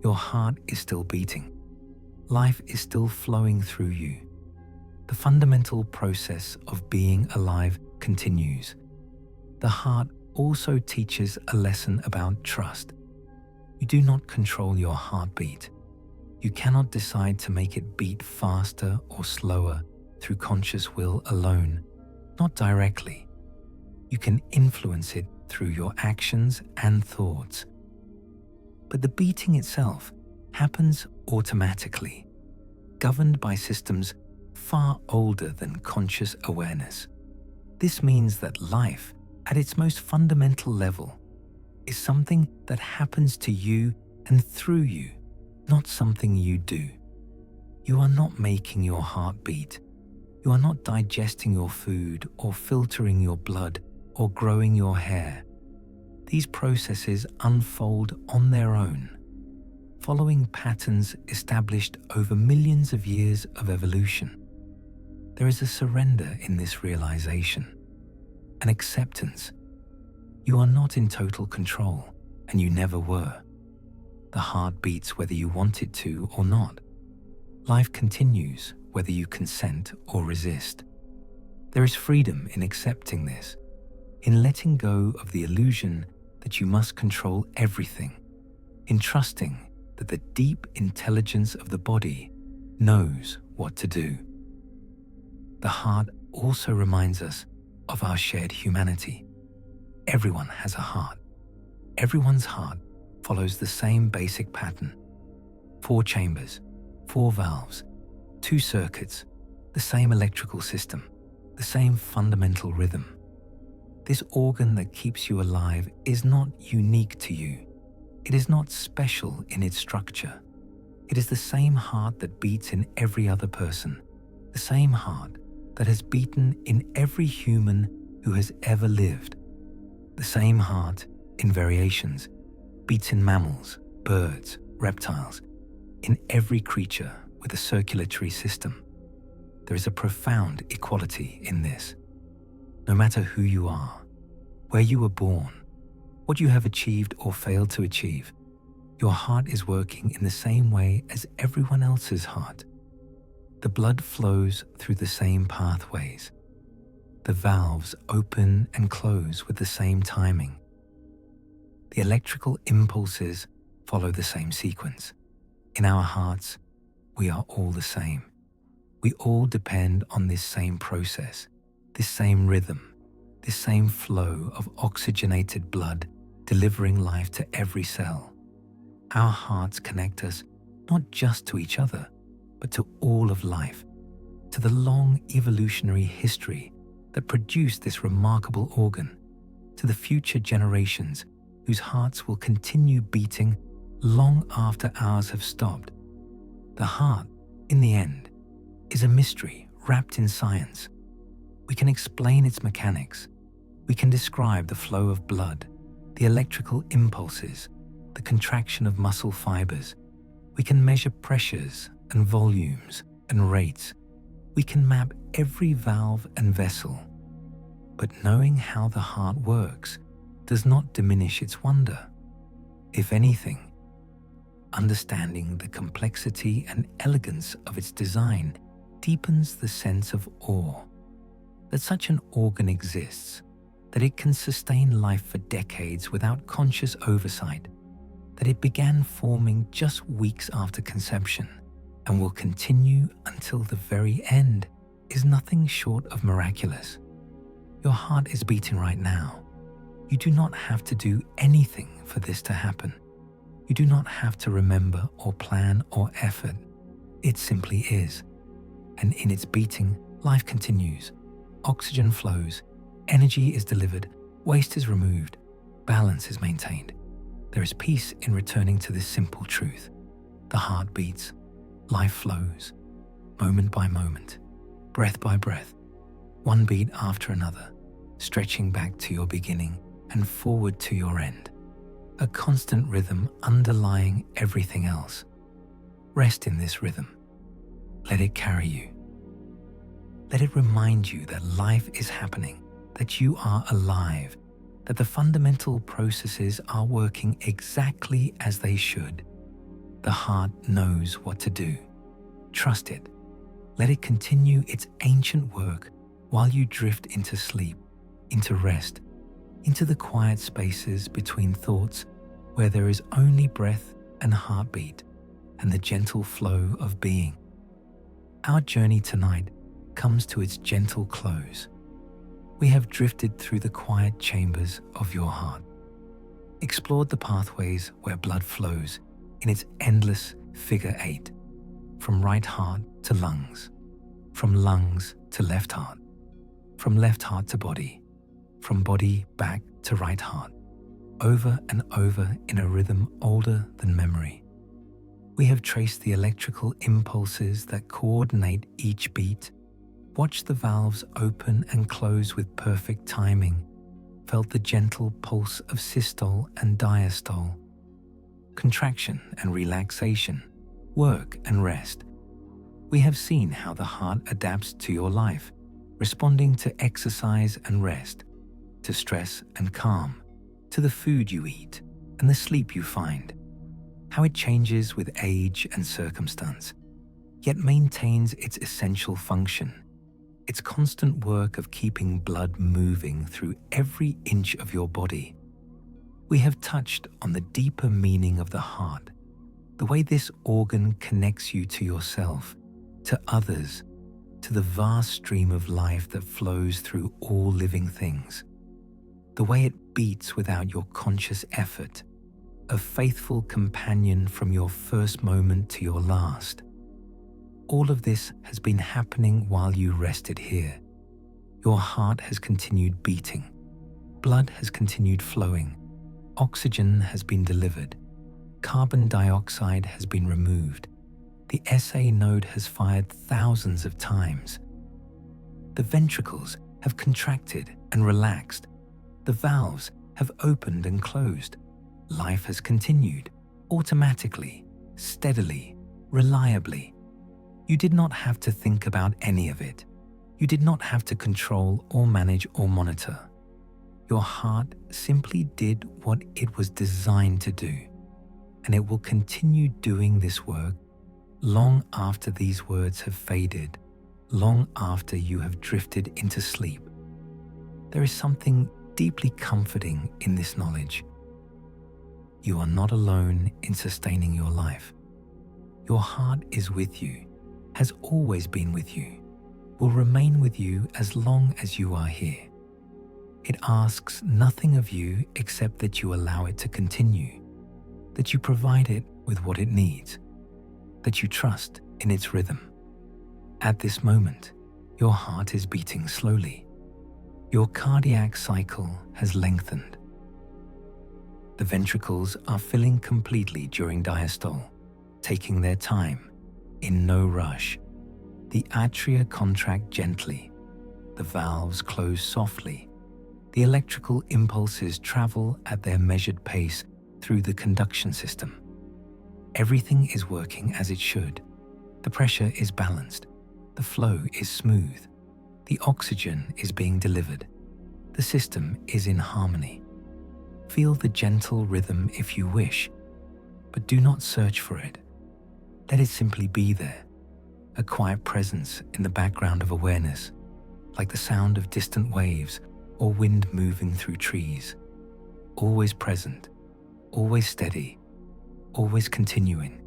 your heart is still beating. Life is still flowing through you. The fundamental process of being alive continues. The heart also teaches a lesson about trust. You do not control your heartbeat. You cannot decide to make it beat faster or slower through conscious will alone, not directly. You can influence it through your actions and thoughts. But the beating itself happens automatically, governed by systems far older than conscious awareness. This means that life, at its most fundamental level, is something that happens to you and through you, not something you do. You are not making your heart beat. You are not digesting your food or filtering your blood or growing your hair. These processes unfold on their own, following patterns established over millions of years of evolution. There is a surrender in this realization, an acceptance. You are not in total control, and you never were. The heart beats whether you want it to or not. Life continues whether you consent or resist. There is freedom in accepting this, in letting go of the illusion that you must control everything, in trusting that the deep intelligence of the body knows what to do. The heart also reminds us of our shared humanity. Everyone has a heart. Everyone's heart follows the same basic pattern. 4 chambers, 4 valves, 2 circuits, the same electrical system, the same fundamental rhythm. This organ that keeps you alive is not unique to you. It is not special in its structure. It is the same heart that beats in every other person, the same heart that has beaten in every human who has ever lived. The same heart, in variations, beats in mammals, birds, reptiles, in every creature with a circulatory system. There is a profound equality in this. No matter who you are, where you were born, what you have achieved or failed to achieve, your heart is working in the same way as everyone else's heart. The blood flows through the same pathways. The valves open and close with the same timing. The electrical impulses follow the same sequence. In our hearts, we are all the same. We all depend on this same process, this same rhythm, this same flow of oxygenated blood delivering life to every cell. Our hearts connect us not just to each other, but to all of life, to the long evolutionary history that produced this remarkable organ, to the future generations whose hearts will continue beating long after ours have stopped. The heart, in the end, is a mystery wrapped in science. We can explain its mechanics. We can describe the flow of blood, the electrical impulses, the contraction of muscle fibers. We can measure pressures and volumes and rates. We can map every valve and vessel. But knowing how the heart works does not diminish its wonder. If anything, understanding the complexity and elegance of its design deepens the sense of awe. That such an organ exists, that it can sustain life for decades without conscious oversight, that it began forming just weeks after conception and will continue until the very end, is nothing short of miraculous. Your heart is beating right now. You do not have to do anything for this to happen. You do not have to remember or plan or effort. It simply is. And in its beating, life continues. Oxygen flows, energy is delivered, waste is removed, balance is maintained. There is peace in returning to this simple truth. The heart beats, life flows, moment by moment, breath by breath, one beat after another, stretching back to your beginning and forward to your end. A constant rhythm underlying everything else. Rest in this rhythm. Let it carry you. Let it remind you that life is happening, that you are alive, that the fundamental processes are working exactly as they should. The heart knows what to do. Trust it. Let it continue its ancient work while you drift into sleep, into rest, into the quiet spaces between thoughts where there is only breath and heartbeat and the gentle flow of being. Our journey tonight comes to its gentle close. We have drifted through the quiet chambers of your heart, explored the pathways where blood flows in its endless figure eight, from right heart to lungs, from lungs to left heart, from left heart to body, from body back to right heart, over and over in a rhythm older than memory. We have traced the electrical impulses that coordinate each beat, watched the valves open and close with perfect timing, felt the gentle pulse of systole and diastole, contraction and relaxation, work and rest. We have seen how the heart adapts to your life, responding to exercise and rest, to stress and calm, to the food you eat and the sleep you find, how it changes with age and circumstance, yet maintains its essential function, its constant work of keeping blood moving through every inch of your body. We have touched on the deeper meaning of the heart, the way this organ connects you to yourself, to others, to the vast stream of life that flows through all living things, the way it beats without your conscious effort, a faithful companion from your first moment to your last. All of this has been happening while you rested here. Your heart has continued beating, blood has continued flowing, oxygen has been delivered, carbon dioxide has been removed, the SA node has fired thousands of times. The ventricles have contracted and relaxed, the valves have opened and closed. Life has continued, automatically, steadily, reliably. You did not have to think about any of it. You did not have to control or manage or monitor. Your heart simply did what it was designed to do, and it will continue doing this work long after these words have faded, long after you have drifted into sleep. There is something deeply comforting in this knowledge. You are not alone in sustaining your life. Your heart is with you, has always been with you, will remain with you as long as you are here. It asks nothing of you except that you allow it to continue, that you provide it with what it needs, that you trust in its rhythm. At this moment, your heart is beating slowly. Your cardiac cycle has lengthened. The ventricles are filling completely during diastole, taking their time, in no rush. The atria contract gently. The valves close softly. The electrical impulses travel at their measured pace through the conduction system. Everything is working as it should. The pressure is balanced. The flow is smooth. The oxygen is being delivered. The system is in harmony. Feel the gentle rhythm if you wish, but do not search for it. Let it simply be there, a quiet presence in the background of awareness, like the sound of distant waves or wind moving through trees. Always present, always steady, always continuing.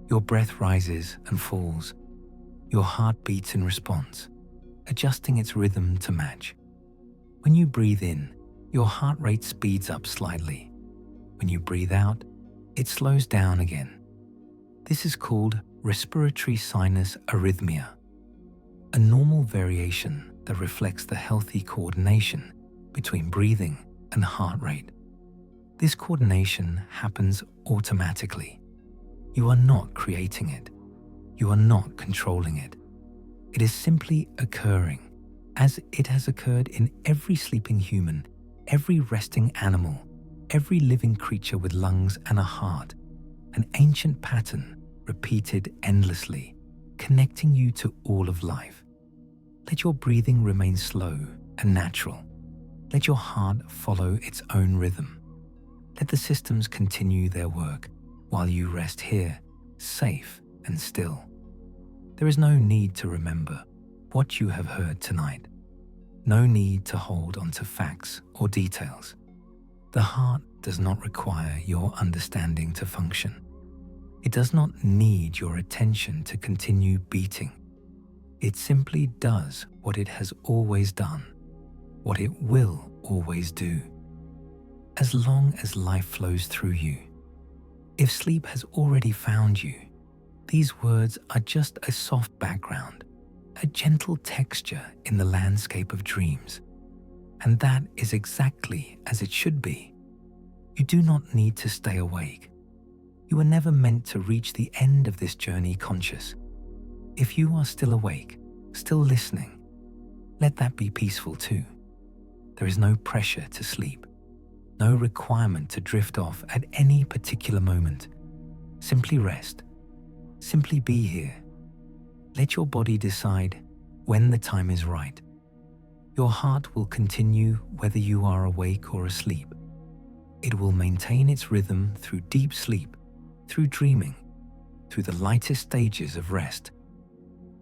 Your breath rises and falls. Your heart beats in response, adjusting its rhythm to match. When you breathe in, your heart rate speeds up slightly. When you breathe out, it slows down again. This is called respiratory sinus arrhythmia, a normal variation that reflects the healthy coordination between breathing and heart rate. This coordination happens automatically. You are not creating it. You are not controlling it. It is simply occurring, as it has occurred in every sleeping human, every resting animal, every living creature with lungs and a heart, an ancient pattern repeated endlessly, connecting you to all of life. Let your breathing remain slow and natural. Let your heart follow its own rhythm. Let the systems continue their work while you rest here, safe and still. There is no need to remember what you have heard tonight. No need to hold onto facts or details. The heart does not require your understanding to function. It does not need your attention to continue beating. It simply does what it has always done, what it will always do. As long as life flows through you, if sleep has already found you, these words are just a soft background, a gentle texture in the landscape of dreams. And that is exactly as it should be. You do not need to stay awake. You were never meant to reach the end of this journey conscious. If you are still awake, still listening, let that be peaceful too. There is no pressure to sleep, no requirement to drift off at any particular moment. Simply rest. Simply be here. Let your body decide when the time is right. Your heart will continue whether you are awake or asleep. It will maintain its rhythm through deep sleep, through dreaming, through the lightest stages of rest.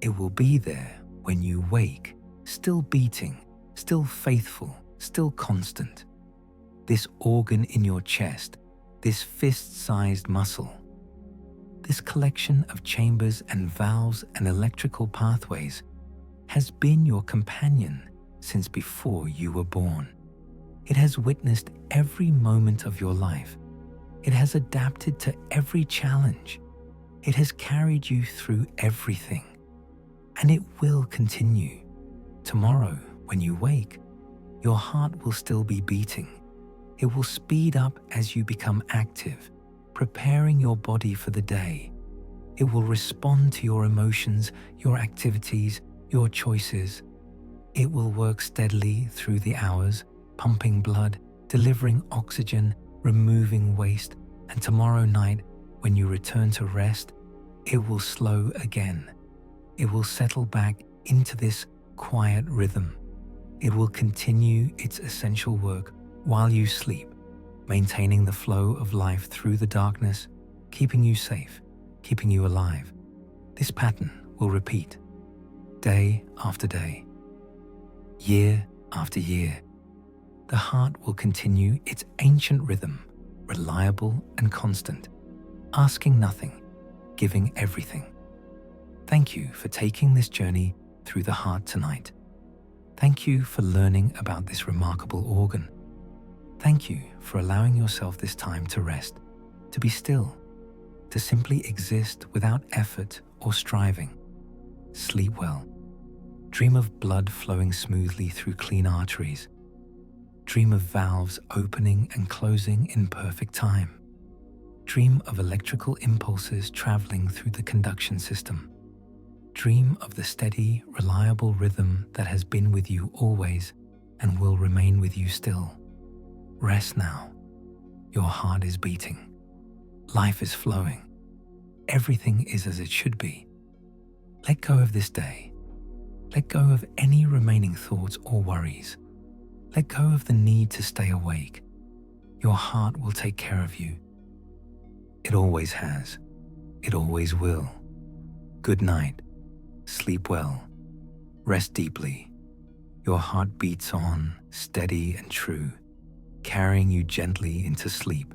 It will be there when you wake, still beating, still faithful, still constant. This organ in your chest, this fist-sized muscle, this collection of chambers and valves and electrical pathways has been your companion since before you were born. It has witnessed every moment of your life. It has adapted to every challenge. It has carried you through everything. And it will continue. Tomorrow, when you wake, your heart will still be beating. It will speed up as you become active, preparing your body for the day. It will respond to your emotions, your activities, your choices. It will work steadily through the hours, pumping blood, delivering oxygen, removing waste, and tomorrow night, when you return to rest, it will slow again. It will settle back into this quiet rhythm. It will continue its essential work while you sleep, maintaining the flow of life through the darkness, keeping you safe, keeping you alive. This pattern will repeat, day after day, year after year. The heart will continue its ancient rhythm, reliable and constant, asking nothing, giving everything. Thank you for taking this journey through the heart tonight. Thank you for learning about this remarkable organ. Thank you for allowing yourself this time to rest, to be still, to simply exist without effort or striving. Sleep well. Dream of blood flowing smoothly through clean arteries. Dream of valves opening and closing in perfect time. Dream of electrical impulses traveling through the conduction system. Dream of the steady, reliable rhythm that has been with you always and will remain with you still. Rest now. Your heart is beating. Life is flowing. Everything is as it should be. Let go of this day. Let go of any remaining thoughts or worries. Let go of the need to stay awake. Your heart will take care of you. It always has. It always will. Good night. Sleep well. Rest deeply. Your heart beats on, steady and true, carrying you gently into sleep.